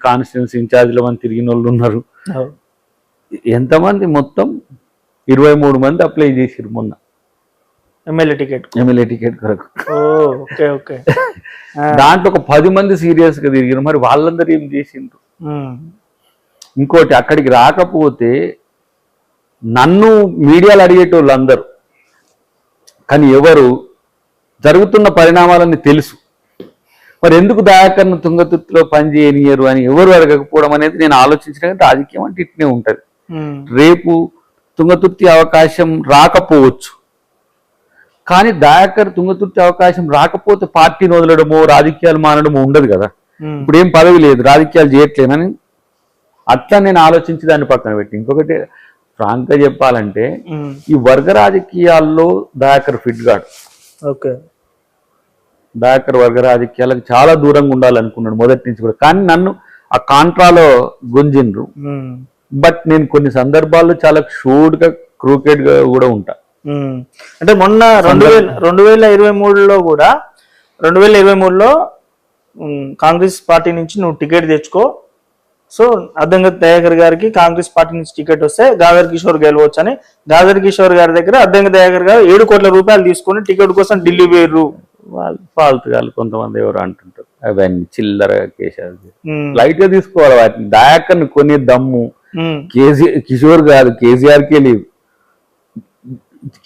కాన్స్టిట్యూన్సీ ఇన్ఛార్జ్ల మంది తిరిగిన వాళ్ళు ఉన్నారు. ఎంతమంది మొత్తం 23 మంది అప్లై చేసిరు మొన్న ఎమ్మెల్యే టికెట్ కొరకు. Okay okay. దాంట్లో ఒక 10 మంది సీరియస్ గా తిరిగిరు. మరి వాళ్ళందరూ ఏం చేసిండ్రు? ఇంకోటి, అక్కడికి రాకపోతే నన్ను మీడియాలో అడిగేటోళ్ళు అందరూ, కానీ ఎవరు జరుగుతున్న పరిణామాలన్నీ తెలుసు. మరి ఎందుకు దయాకర్ను తుంగతుర్తిలో పనిచేయనియరు అని ఎవరు అడగకపోవడం అనేది నేను ఆలోచించిన. రాజకీయం అంటే ఇట్నే ఉంటది. రేపు తుంగతుర్తి అవకాశం రాకపోవచ్చు, కానీ దయాకర్ తుంగతుర్తి అవకాశం రాకపోతే పార్టీని వదలడమో రాజకీయాలు మానడమో ఉండదు కదా. ఇప్పుడు ఏం పదవి లేదు, రాజకీయాలు చేయట్లేనని అట్లా నేను ఆలోచించి దాన్ని పక్కన పెట్టి. ఇంకొకటి ఫ్రాంక్ గా చెప్పాలంటే, ఈ వర్గ రాజకీయాల్లో దయాకర్ ఫిట్ గాడు. ఓకే, దయాకర్ వర్గ రాజకీయాలకు చాలా దూరంగా ఉండాలనుకున్నాడు మొదటి నుంచి కూడా. కానీ నన్ను ఆ కాంట్రాలో గుంజిండ్రు. బట్ నేను కొన్ని సందర్భాల్లో చాలా షూడ్ గా క్రూకెడ్ గా కూడా ఉంటా. అంటే మొన్న 2023లో కూడా 2023లో కాంగ్రెస్ పార్టీ నుంచి నువ్వు టికెట్ తెచ్చుకో, సో అద్దంకి దయాకర్ గారికి కాంగ్రెస్ పార్టీ నుంచి టికెట్ వస్తే గాదర్ కిషోర్ గెలవచ్చు అని గాదర్ కిషోర్ గారి దగ్గర అద్దంకి దయాకర్ గారు 7 కోట్ల రూపాయలు తీసుకుని టికెట్ కోసం ఢిల్లీ వేరు. వాళ్ళు ఫాల్తుగాళ్ళు కొంతమంది ఎవరు అంటుంటారు, అవన్నీ చిల్లర కేసాలు. లైట్ గా తీసుకోవాలి వాటిని. దయాకర్ని కొన్ని దమ్ము కిషోర్ కాదు, కేసీఆర్కే లేదు.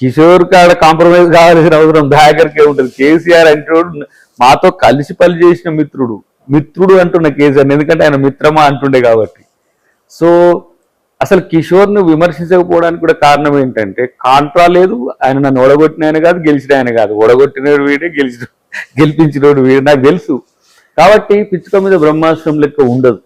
కిషోర్ కాడ కాంప్రమైజ్ కావాల్సిన అవసరం దయాకర్కే ఉంటుంది. కేసీఆర్ అంటే మాతో కలిసి పని చేసిన మిత్రుడు అంటున్న కేసీఆర్, ఎందుకంటే ఆయన మిత్రమా అంటుండే కాబట్టి. సో అసలు కిషోర్ను విమర్శించకపోవడానికి కూడా కారణం ఏంటంటే, కాంట్రా లేదు, ఆయన నన్ను ఓడగొట్టిన ఆయన కాదు, గెలిచిన ఆయన కాదు. ఓడగొట్టినోడు వీడే, గెలిపించినోడు వీడే, నాకు తెలుసు. కాబట్టి పిచ్చుక మీద బ్రహ్మాస్త్రం లెక్క ఉండదు.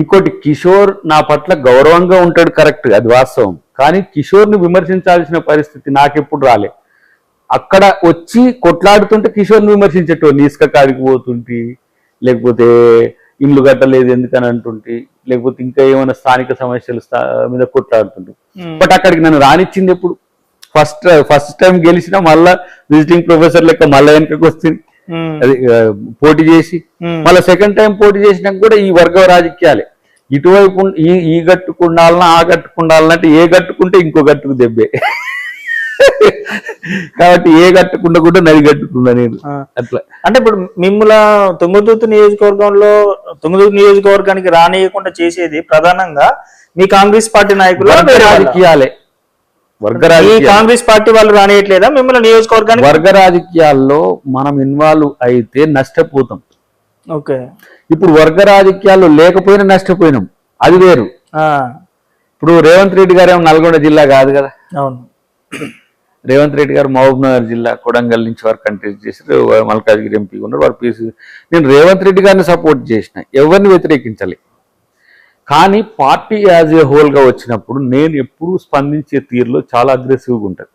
ఇంకోటి, కిషోర్ నా పట్ల గౌరవంగా ఉంటాడు, కరెక్ట్, అది వాస్తవం. కానీ కిషోర్ని విమర్శించాల్సిన పరిస్థితి నాకెప్పుడు రాలే. అక్కడ వచ్చి కొట్లాడుతుంటే కిషోర్ని విమర్శించేటోళ్ళు, ఇసుక కాడికి పోతుంటే, లేకపోతే ఇల్లు కట్టలేదు ఎందుకని అంటుంటే, లేకపోతే ఇంకా ఏమైనా స్థానిక సమస్యల మీద కొట్లాడుతుంటే. బట్ అక్కడికి నన్ను రానిచ్చింది ఎప్పుడు? ఫస్ట్ టైం గెలిచినా మళ్ళా విజిటింగ్ ప్రొఫెసర్ లెక్క మళ్ళా వెనకకి వస్తుంది, అది పోటీ చేసి. మళ్ళీ సెకండ్ టైం పోటీ చేసినాక కూడా ఈ వర్గ రాజకీయాలే. ఇటువైపు ఈ గట్టుకుండాలన్నా ఆ గట్టుకుండాలన్నా అంటే, ఏ గట్టుకుంటే ఇంకో గట్టుకు దెబ్బే. కాబట్టి ఏ గట్టుకుండా కూడా నది గట్టుకున్నా నేను అట్లా. అంటే ఇప్పుడు మిమ్మల్ని తుంగతుర్తి నియోజకవర్గానికి రానియకుండా చేసేది ప్రధానంగా మీ కాంగ్రెస్ పార్టీ నాయకులు, రాజకీయాలే. కాంగ్రెస్ పార్టీ వాళ్ళు రానియట్లేదా మిమ్మల్ని నియోజకవర్గానికి? వర్గ రాజకీయాల్లో మనం ఇన్వాల్వ్ అయితే నష్టపోతాం. ఓకే, ఇప్పుడు వర్గ రాజకీయాల్లో లేకపోయినా నష్టపోయినాం, అది వేరు. ఇప్పుడు రేవంత్ రెడ్డి గారు ఏమో నల్గొండ జిల్లా కాదు కదా. అవును, రేవంత్ రెడ్డి గారు మహబూబ్నగర్ జిల్లా కొడంగల్ నుంచి వారు కంటెస్ట్ చేశారు, మల్కాజ్గిరి ఎంపీ ఉన్నారు, వారు పీసీ. నేను రేవంత్ రెడ్డి గారిని సపోర్ట్ చేసిన, ఎవరిని వ్యతిరేకించాలి. కానీ పార్టీ యాజ్ ఏ హోల్ గా వచ్చినప్పుడు నేను ఎప్పుడూ స్పందించే తీరులో చాలా అగ్రెసివ్గా ఉంటాడు.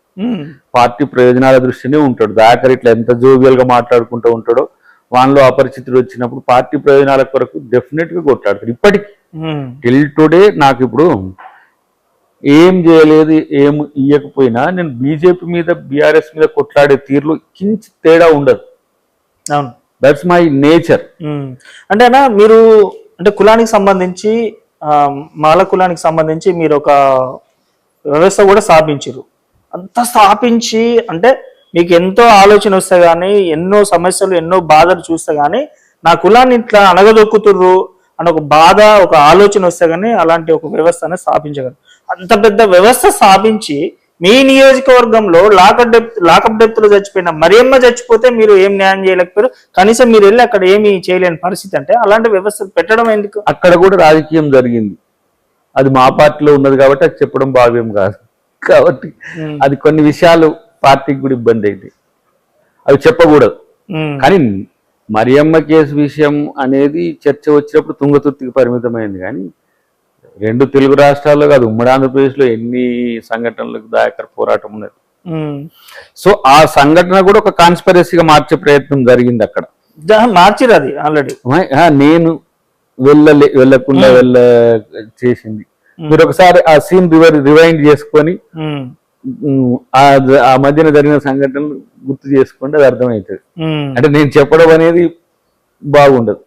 పార్టీ ప్రయోజనాల దృష్టినే ఉంటాడు. దయాకర్ ఇట్లా ఎంత జోవియల్ గా మాట్లాడుకుంటూ ఉంటాడో, వాళ్ళలో అపరిచితులు వచ్చినప్పుడు పార్టీ ప్రయోజనాల కొరకు డెఫినెట్ గా కొట్లాడతాడు. ఇప్పటికీ టిల్ టుడే నాకు ఇప్పుడు ఏం చేయలేదు, ఏం ఇయ్యకపోయినా నేను బీజేపీ మీద బీఆర్ఎస్ మీద కొట్లాడే తీరులో కించి తేడా ఉండదు. That's my nature. అంటే మీరు అంటే కులానికి సంబంధించి మాల కులానికి సంబంధించి మీరు ఒక వ్యవస్థ కూడా స్థాపించారు. అంత స్థాపించి అంటే మీకు ఎంతో ఆలోచన వస్తే గానీ, ఎన్నో సమస్యలు ఎన్నో బాధలు చూస్తే గానీ, నా కులాన్ని ఇట్లా అనగదొక్కుతుర్రు అని ఒక బాధ, ఒక ఆలోచన వస్తే గానీ అలాంటి ఒక వ్యవస్థను స్థాపించగలరు. అంత పెద్ద వ్యవస్థ స్థాపించి మీ నియోజకవర్గంలో లాకప్ డెప్త్ లో చచ్చిపోయిన మరియమ్మ చచ్చిపోతే మీరు ఏం న్యాయం చేయలేకపోయారు, కనీసం మీరు వెళ్ళి అక్కడ ఏమి చేయలేని పరిస్థితి. అంటే అలాంటి వ్యవస్థ పెట్టడం ఎందుకు? అక్కడ కూడా రాజకీయం జరిగింది, అది మా పార్టీలో ఉన్నది కాబట్టి అది చెప్పడం భావ్యం కాదు. కాబట్టి అది కొన్ని విషయాలు పార్టీకి కూడా ఇబ్బంది అయింది, అవి చెప్పకూడదు. కానీ మరియమ్మ కేసు విషయం అనేది చర్చ వచ్చినప్పుడు తుంగతుర్తికి పరిమితమైంది. కానీ 2 తెలుగు రాష్ట్రాల్లో కాదు, ఉమ్మడి ఆంధ్రప్రదేశ్ లో ఎన్ని సంఘటనలకు దయాకర్ పోరాటం ఉన్నది. సో ఆ సంఘటన కూడా ఒక కాన్స్పిరసీగా మార్చే ప్రయత్నం జరిగింది అక్కడ. మార్చిరు అది ఆల్రెడీ. నేను వెళ్ళకుండా చేసింది. మీరు ఒకసారి ఆ సీన్ రివైండ్ చేసుకొని ఆ మధ్యన జరిగిన సంఘటనలు గుర్తు చేసుకుంటే అది అర్థమవుతుంది. అంటే నేను చెప్పడం అనేది బాగుండదు.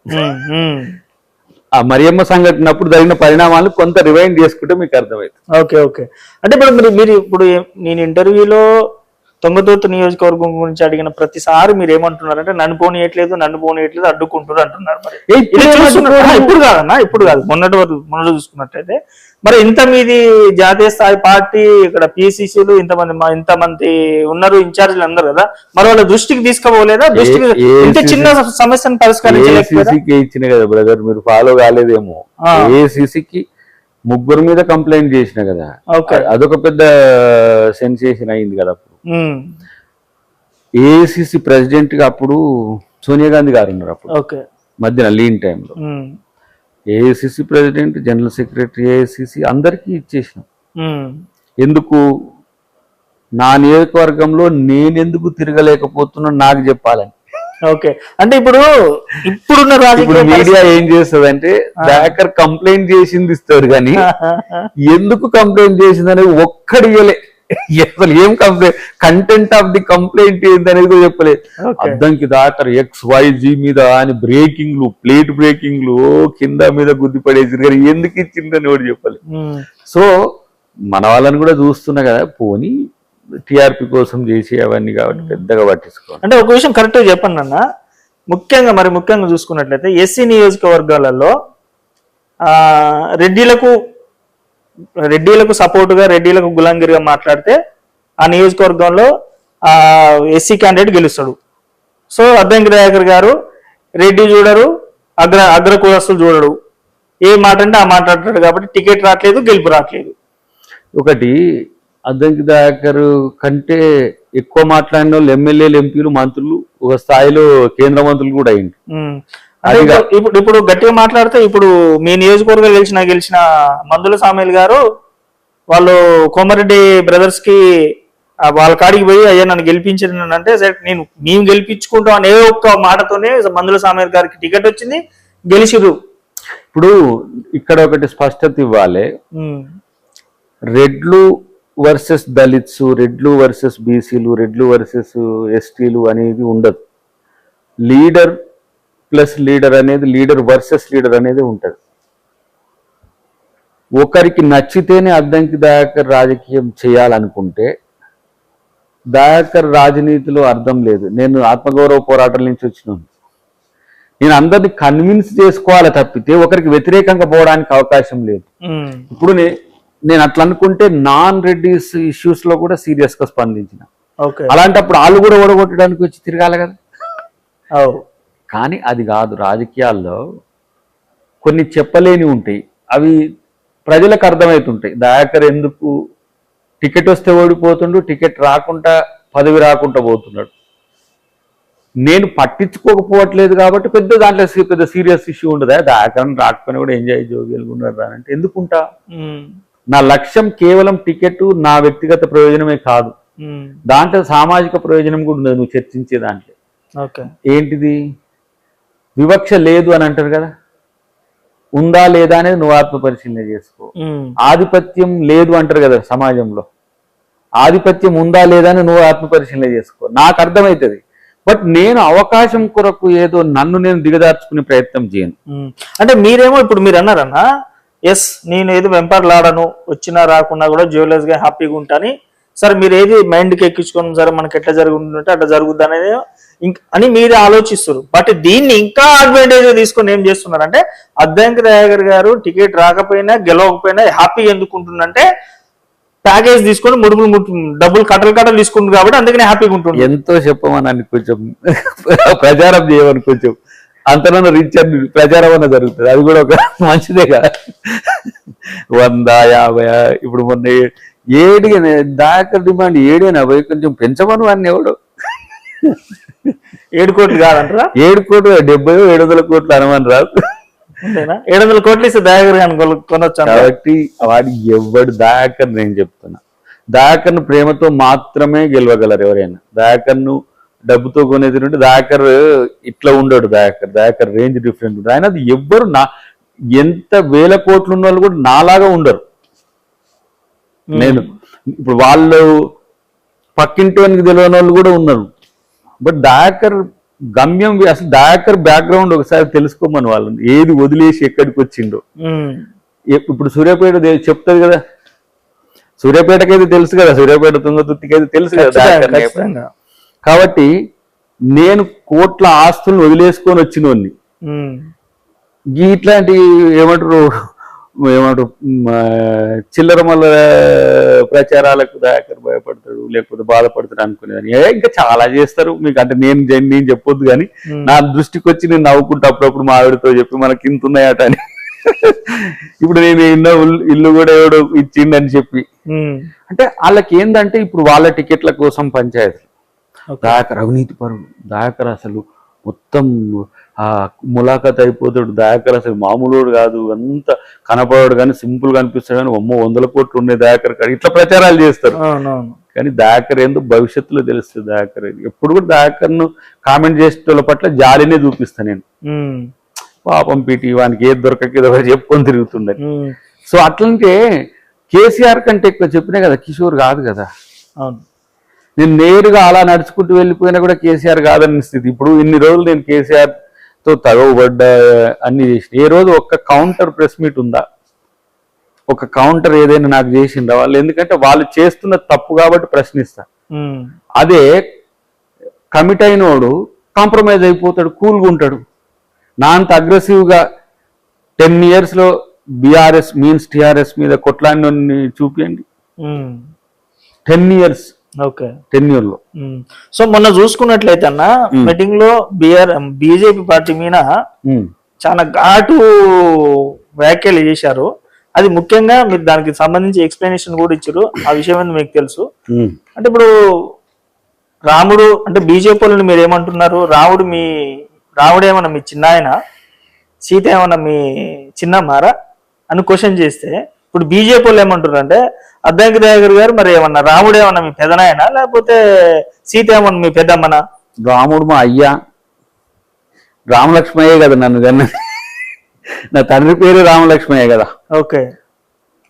ఆ మరియమ్మ సంఘటన అప్పుడు జరిగిన పరిణామాలు కొంత రివైండ్ చేసుకుంటే మీకు అర్థమవుతుంది. Okay okay. అంటే ఇప్పుడు మీరు ఇప్పుడు నేను ఇంటర్వ్యూలో తొంగతుర్తి నియోజకవర్గం గురించి అడిగిన ప్రతిసారి మీరు ఏమంటున్నారంటే నన్ను పోనీయట్లేదు అడ్డుకుంటారు అంటున్నారు. మరి ఇప్పుడు కాదన్నా, ఇప్పుడు కాదు, మొన్న చూసుకున్నట్టయితే మరి ఇంత మీది జాతీయ స్థాయి పార్టీ, ఇక్కడ పిసిసిలు ఇంతమంది ఉన్నారు, ఇన్ఛార్జీలు అందరు కదా, మరి వాళ్ళ దృష్టికి తీసుకోపోలేదా? దృష్టికి ఇంత చిన్న సమస్యను పరిష్కరించలేకపోయారా? ఇచ్చిన కదా బ్రదర్, మీరు ఫాలో కాలేదేమో. ఏసీసీకి 3 మీద కంప్లైంట్ చేసిన కదా, అదొక పెద్ద సెన్సేషన్ అయింది కదా. అప్పుడు ఏఐసిసి ప్రెసిడెంట్ గా అప్పుడు సోనియా గాంధీ గారు ఉన్నారు. అప్పుడు మధ్యన లీన్ టైంలో AICC president, general secretary, AICC అందరికీ ఇచ్చేసినాం. ఎందుకు? నా నియోజకవర్గంలో నేనెందుకు తిరగలేకపోతున్నా నాకు చెప్పాలని. ఓకే. అంటే ఇప్పుడున్న రాజకీయ మీడియా ఏం చేస్తుంది అంటే దాకర్ కంప్లైంట్ చేసింది ఇస్తారు కానీ ఎందుకు కంప్లైంట్ చేసింది అనేది ఒక్కడియలే. అసలు ఏం complaint, content of the complaint ఏంటి అనేది కూడా చెప్పలేదు. అద్దంకి దాకర్ XYZ మీద అని బ్రేకింగ్లు, ప్లేట్ బ్రేకింగ్లు కింద మీద గుద్ది పడేసి కానీ ఎందుకు ఇచ్చిందని కూడా చెప్పలేదు. సో మన వాళ్ళని కూడా చూస్తున్నా కదా, పోనీ టిఆర్పి కోసం చేసి అవన్నీ కాబట్టి పెద్దగా పట్టించుకోవాలి. అంటే ఒక విషయం కరెక్ట్ గా చెప్పండి అన్న, ముఖ్యంగా చూసుకున్నట్లయితే ఎస్సీ నియోజకవర్గాలలో రెడ్డిలకు సపోర్టుగా, రెడ్డిలకు గులాంగిరిగా మాట్లాడితే ఆ నియోజకవర్గంలో ఎస్సీ క్యాండిడేట్ గెలుస్తాడు. సో అద్దంకి దయాకర్ గారు రెడ్డి చూడరు, అగ్ర కులస్తులు చూడడు, ఏ మాట అంటే ఆ మాట్లాడతాడు కాబట్టి టికెట్ రావట్లేదు, గెలుపు రావట్లేదు. ఒకటి, అద్దంకి దయాకర్ కంటే ఎక్కువ మాట్లాడిన వాళ్ళు ఎమ్మెల్యేలు, ఎంపీలు, మంత్రులు, ఒక స్థాయిలో కేంద్ర మంత్రులు కూడా అయింది. ఇప్పుడు గట్టిగా మాట్లాడితే ఇప్పుడు మీ నియోజకవర్గం గెలిచిన మందుల సామేల్ గారు వాళ్ళు కోమరెడ్డి బ్రదర్స్ కి వాళ్ళ కాడికి పోయి అయ్యా నన్ను గెలిపించారు అంటే మేము గెలిపించుకుంటాం అనే ఒక్క మాటతోనే మందుల సామేల్ గారికి టికెట్ వచ్చింది, గెలిచిరు. ఇప్పుడు ఇక్కడ ఒకటి స్పష్టత ఇవ్వాలి, రెడ్లు వర్సెస్ దళిత్స్, రెడ్లు వర్సెస్ బీసీలు, రెడ్లు వర్సెస్ ఎస్టీలు అనేది ఉండదు. లీడర్ ప్లస్ లీడర్ అనేది, లీడర్ వర్సెస్ లీడర్ అనేది ఉంటుంది. ఒకరికి నచ్చితేనే అద్దంకి దయాకర్ రాజకీయం చేయాలనుకుంటే దయాకర్ రాజనీతిలో అర్థం లేదు. నేను ఆత్మగౌరవ పోరాటాల నుంచి వచ్చినాను, నేను అందరిని కన్విన్స్ చేసుకోవాలి తప్పితే ఒకరికి వ్యతిరేకంగా పోవడానికి అవకాశం లేదు. ఇప్పుడు నేను అట్లా అనుకుంటే నాన్ రెడ్డిస్ ఇష్యూస్ లో కూడా సీరియస్ గా స్పందించిన. అలాంటప్పుడు వాళ్ళు కూడా ఓడగొట్టడానికి వచ్చి తిరగాలి కదా. కానీ అది కాదు. రాజకీయాల్లో కొన్ని చెప్పలేని ఉంటాయి, అవి ప్రజలకు అర్థమవుతుంటాయి. దయాకర్ ఎందుకు టికెట్ వస్తే ఓడిపోతుండు, టికెట్ రాకుండా పదవి రాకుండా పోతున్నాడు. నేను పట్టించుకోకపోవట్లేదు కాబట్టి దాంట్లో పెద్ద సీరియస్ ఇష్యూ ఉండదా? దయాకర్ రాకపోయినా కూడా ఎంజాయ్ జోగియలుగున్నారు అంటే ఎందుకుంటా? నా లక్ష్యం కేవలం టికెట్, నా వ్యక్తిగత ప్రయోజనమే కాదు, దాంట్లో సామాజిక ప్రయోజనం కూడా ఉండదు. నువ్వు చర్చించే దాంట్లో ఏంటిది? వివక్ష లేదు అని అంటారు కదా, ఉందా లేదా అనేది నువ్వు ఆత్మ పరిశీలన చేసుకో. ఆధిపత్యం లేదు అంటారు కదా సమాజంలో, ఆధిపత్యం ఉందా లేదా అని నువ్వు ఆత్మ పరిశీలన చేసుకో. నాకు అర్థమవుతుంది, బట్ నేను అవకాశం కొరకు ఏదో నన్ను నేను దిగదార్చుకునే ప్రయత్నం చేయను. అంటే మీరేమో ఇప్పుడు మీరు అన్నారన్నా, ఎస్ నేను ఏది వెంపర్లాడను, వచ్చినా రాకున్నా కూడా జ్యువెలర్స్ గా హ్యాపీగా ఉంటాని, సరే మీరు ఏది మైండ్కి ఎక్కించుకొని సరే మనకి ఎట్లా జరుగుతుంటే అట్లా జరుగుద్ది అనేది అని మీరు ఆలోచిస్తారు. బట్ దీన్ని ఇంకా అడ్వాంటేజ్ తీసుకొని ఏం చేస్తున్నారంటే అద్దంకి దయాకర్ గారు టికెట్ రాకపోయినా గెలవకపోయినా హ్యాపీగా ఎందుకుంటుందంటే ప్యాకేజ్ తీసుకొని డబ్బులు కట్టలు తీసుకుంటుంది కాబట్టి అందుకనే హ్యాపీగా ఉంటుంది. ఎంతో చెప్పమని కొంచెం ప్రచారం చేయమని కొంచెం అంతలో రీచ్ ప్రచారం అన్న జరుగుతుంది, అది కూడా ఒక మంచిదే కదా. 100, 50 ఇప్పుడు మొన్న 7 దయాకర్ డిమాండ్ 7 కొంచెం పెంచమను అన్ని ఎవడు 7 కోట్లు కాదంటారా? 7 కోట్లు 70-700 కోట్లు అనమని రాదు. 700 కోట్లు ఇస్తే దయాకర్ కొనొచ్చు కాబట్టి వాడి ఎవడు దయాకర్, నేను చెప్తున్నా దయాకర్ను ప్రేమతో మాత్రమే గెలవగలరు ఎవరైనా. దయాకర్ను డబ్బుతో కొనేది నుండి దయాకర్ ఇట్లా ఉండడు. దయాకర్ రేంజ్ డిఫరెంట్ ఉంటుంది. ఆయన అది ఎవ్వరు ఎంత 1000 కోట్లు ఉన్న వాళ్ళు కూడా నాలాగా ఉండరు. నేను ఇప్పుడు వాళ్ళు పక్కింటి వానికి తెలియని వాళ్ళు కూడా ఉన్నారు. బట్ దయాకర్ గమ్యం అసలు దయాకర్ బ్యాక్గ్రౌండ్ ఒకసారి తెలుసుకోమని వాళ్ళని, ఏది వదిలేసి ఎక్కడికి వచ్చిండో. ఇప్పుడు సూర్యాపేట చెప్తుంది కదా, సూర్యాపేటకైతే తెలుసు కదా, సూర్యాపేట తుంగతుర్తికైతే తెలుసు కదా దయాకర్. కాబట్టి నేను కోట్ల ఆస్తులను వదిలేసుకొని వచ్చినోన్ని ఇట్లాంటి ఏమంటారు చిల్లర మల్ల ప్రచారాలకు దయాకర్ భయపడతాడు, లేకపోతే బాధపడతాడు అనుకునేదాన్ని. ఇంకా చాలా చేస్తారు మీకు, అంటే నేను చెప్పొద్దు కానీ నా దృష్టికి వచ్చి నేను నవ్వుకుంటా అప్పుడప్పుడు మా ఆవిడతో చెప్పి మనకి ఇంత ఉన్నాయట అని. ఇప్పుడు నేను ఇల్లు కూడా ఎవడో ఇచ్చిండని చెప్పి, అంటే వాళ్ళకి ఏంటంటే ఇప్పుడు వాళ్ళ టికెట్ల కోసం పంచాయతీ. దయాకర్ అవినీతి పరుడు, దయాకర్ అసలు మొత్తం ములాఖాత్ అయిపోతాడు, దయాకర్ అసలు మామూలు కాదు, అంత కనపడాడు కానీ సింపుల్ గా అనిపిస్తాడు కానీ 100 కోట్లు ఉన్నాయి దయాకర్ కాదు, ఇట్లా ప్రచారాలు చేస్తారు. కానీ దయాకర్ ఏందో భవిష్యత్తులో తెలుస్తుంది. దయాకర్ ఎప్పుడు కూడా దయాకర్ ను కామెంట్ చేసే పట్ల జాలినే చూపిస్తాను నేను. పాపం పీటి వానికి ఏది దొరకకేదో చెప్పుకొని తిరుగుతుందని. సో అట్లంటే కేసీఆర్ కంటే ఎక్కువ చెప్పినా కదా, కిషోర్ కాదు కదా. నేను నేరుగా అలా నడుచుకుంటూ వెళ్ళిపోయినా కూడా కేసీఆర్ కాదని స్థితి. ఇప్పుడు ఇన్ని రోజులు నేను కేసీఆర్ తో తగవబడ్డ అన్ని చేసిన, ఏ రోజు ఒక్క కౌంటర్ ప్రెస్ మీట్ ఉందా, ఒక కౌంటర్ ఏదైనా నాకు చేసిందా వాళ్ళు? ఎందుకంటే వాళ్ళు చేస్తున్న తప్పు కాబట్టి ప్రశ్నిస్తా. అదే కమిట్ అయినోడు కాంప్రమైజ్ అయిపోతాడు, కూల్గా ఉంటాడు. నా అంత అగ్రెసివ్ గా 10 years లో బీఆర్ఎస్ మీన్స్ టిఆర్ఎస్ మీద కొట్లాడిని చూపించండి. 10 years, 10 years లో. సో మొన్న చూసుకున్నట్లయితే అన్న మీటింగ్ లో బీజేపీ పార్టీ మీద చాలా ఘాటు వ్యాఖ్యలు చేశారు. అది ముఖ్యంగా మీరు దానికి సంబంధించి ఎక్స్ప్లెనేషన్ కూడా ఇచ్చారు. ఆ విషయం ఏంది మీకు తెలుసు. అంటే ఇప్పుడు రాముడు అంటే బీజేపీ వాళ్ళని మీరు ఏమంటున్నారు? రాముడు ఏమన్నా మీ చిన్న ఆయన, సీత ఏమన్నా మీ చిన్నమ్మారా అని క్వశ్చన్ చేస్తే, ఇప్పుడు బీజేపీ వాళ్ళు ఏమంటారు అంటే అద్దంకి దయాకర్ గారు మరి ఏమన్నా రాముడు ఏమన్నా మీ పెదనాయనా లేకపోతే సీత ఏమన్నా మీ పెద్దమ్మనా? రాముడు మా అయ్యా, రామలక్ష్మయ్యే కదా నన్ను కన్నా. నా తండ్రి పేరు రామలక్ష్మయ్య కదా. ఓకే,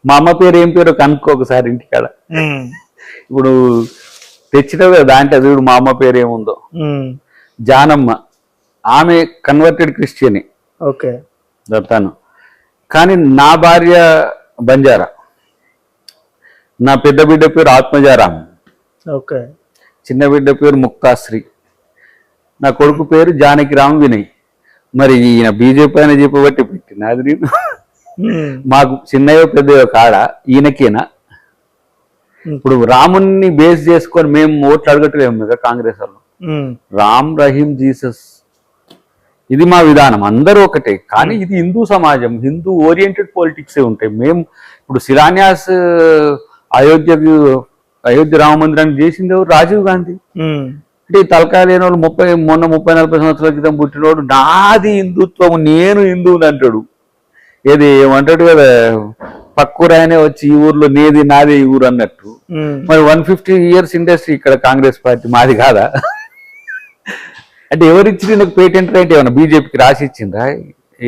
మా అమ్మ పేరు ఏం పేరు కనుక్కో ఒకసారి ఇంటికాడ. ఇప్పుడు తెచ్చినావు కదా దాంట్లో చూడు మా అమ్మ పేరు ఏముందో. జానమ్మ, ఆమె కన్వర్టెడ్ క్రిస్టియన్. ఓకే, తను. కానీ నా భార్య బంజారా, నా పెద్ద బిడ్డ పేరు ఆత్మజారాం, ఓకే, చిన్న బిడ్డ పేరు ముక్తాశ్రీ, నా కొడుకు పేరు జానకిరామ్ వినయ్. మరి ఈయన బీజేపీ అని చెప్పబట్టి పెట్టినది నేను. మాకు చిన్నయో పెద్దయో కాడ ఈయనకేనా? ఇప్పుడు రాముని బేస్ చేసుకొని మేము ఓట్లు అడగట్లేము కదా కాంగ్రెస్ వాళ్ళు. రామ్ రహీం జీసస్ ఇది మా విధానం, అందరూ ఒకటే. కానీ ఇది హిందూ సమాజం, హిందూ ఓరియంటెడ్ పాలిటిక్సే ఉంటాయి. మేము ఇప్పుడు శిలాన్యాస్ అయోధ్య రామ మందిరానికి చేసింది రాజీవ్ గాంధీ. అంటే ఈ తలకాయ లేని వాళ్ళు 30-40 సంవత్సరాల క్రితం పుట్టినోడు నాది హిందుత్వం, నేను హిందువుని అంటాడు. ఏది ఏమంటాడు కదా, పక్కూరాయనే వచ్చి ఈ ఊర్లో నేది నాదే ఈ ఊరు అన్నట్టు. మరి 150 years ఇండస్ట్రీ ఇక్కడ కాంగ్రెస్ పార్టీ, మాది కాదా? అంటే ఎవరిచ్చి నాకు పేటెంట్ రైట్ ఏమన్నా బీజేపీకి రాసి ఇచ్చిందా?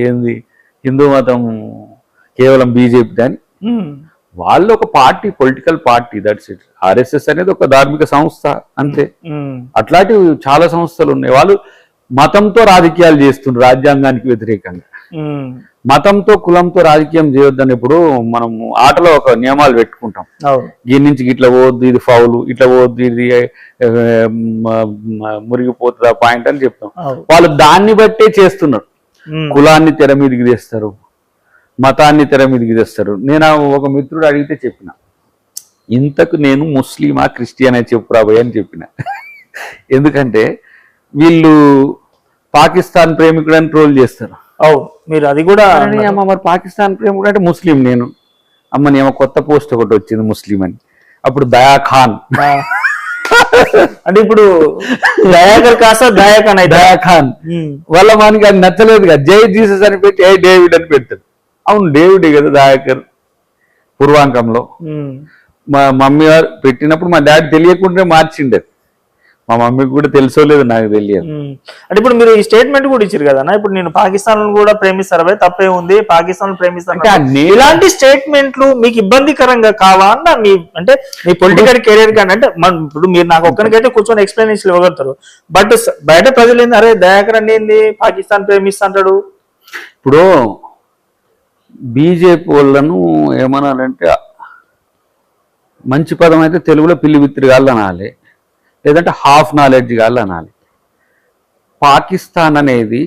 ఏంది హిందూ మతం కేవలం బీజేపీ దాని? వాళ్ళు ఒక party, political party, that's it. RSS అనేది ఒక ధార్మిక సంస్థ అంతే. అట్లాంటివి చాలా సంస్థలు ఉన్నాయి. వాళ్ళు మతంతో రాజకీయాలు చేస్తుండ్రు రాజ్యాంగానికి వ్యతిరేకంగా. మతంతో కులంతో రాజకీయం చేయొద్దన్నప్పుడు మనం ఆటలో ఒక నియమాలు పెట్టుకుంటాం. దీని నుంచి ఇట్లా పోవద్దు, ఇది ఫౌలు, ఇట్లా పోవద్దు, ఇది మురిగిపోతుంది పాయింట్ అని చెప్తాం. వాళ్ళు దాన్ని బట్టే చేస్తున్నారు. కులాన్ని తెర మీదకి తెస్తారు, మతాన్ని తెర మీదకి తెస్తారు. నేను ఒక మిత్రుడు అడిగితే చెప్పిన, ఇంతకు నేను ముస్లిమా క్రిస్టియన్ అని చెప్పు రాబోయే అని చెప్పిన. ఎందుకంటే వీళ్ళు పాకిస్తాన్ ప్రేమికుడు అని ట్రోల్ చేస్తారు. మీరు అది కూడా అమ్మ మరి పాకిస్తాన్ ప్రేమికుడు అంటే ముస్లిం. నేను అమ్మని ఏమో కొత్త పోస్ట్ ఒకటి వచ్చింది ముస్లిం అని. అప్పుడు దయా ఖాన్ అంటే ఇప్పుడు దయాకర్ కాస్త దయాఖాన్ అయితే దయా ఖాన్ వాళ్ళ మనకి అది నచ్చలేదు కదా. జై జీసస్ అని పెట్టి ఏ డేవిడ్ అని పెడతాడు. అవును డేవిడే కదా దయాకర్ పూర్వాంకంలో. మా మమ్మీ వారు పెట్టినప్పుడు మా డాడీ తెలియకుండా మార్చిండే. మా మమ్మీకి కూడా తెలుసో లేదు నాకు తెలియదు. అంటే ఇప్పుడు మీరు ఈ స్టేట్మెంట్ కూడా ఇచ్చారు కదా ఇప్పుడు నేను పాకిస్తాన్ కూడా ప్రేమిస్తారా తప్పే ఉంది, పాకిస్తాన్ ప్రేమిస్తాను అంటే ఇలాంటి స్టేట్మెంట్లు మీకు ఇబ్బందికరంగా కావా అన్న మీ అంటే మీ పొలిటికల్ కెరీర్ కానీ అంటే ఇప్పుడు మీరు నాకు ఒక్కరికైతే కూర్చొని ఎక్స్ప్లెనేషన్ ఇవ్వగలుగుతారు, బట్ బయట ప్రజలు ఏంది అరే దయాకర్ అండి ఏంది పాకిస్తాన్ ప్రేమిస్తాంటాడు. ఇప్పుడు బీజేపీ వాళ్ళను ఏమనాలంటే మంచి పదం అయితే తెలుగులో పిల్లి విత్తిరిగాళ్ళు అనాలి, లేదంటే హాఫ్ నాలెడ్జ్ గాళ్ళు అనాలి. పాకిస్తాన్ అనేది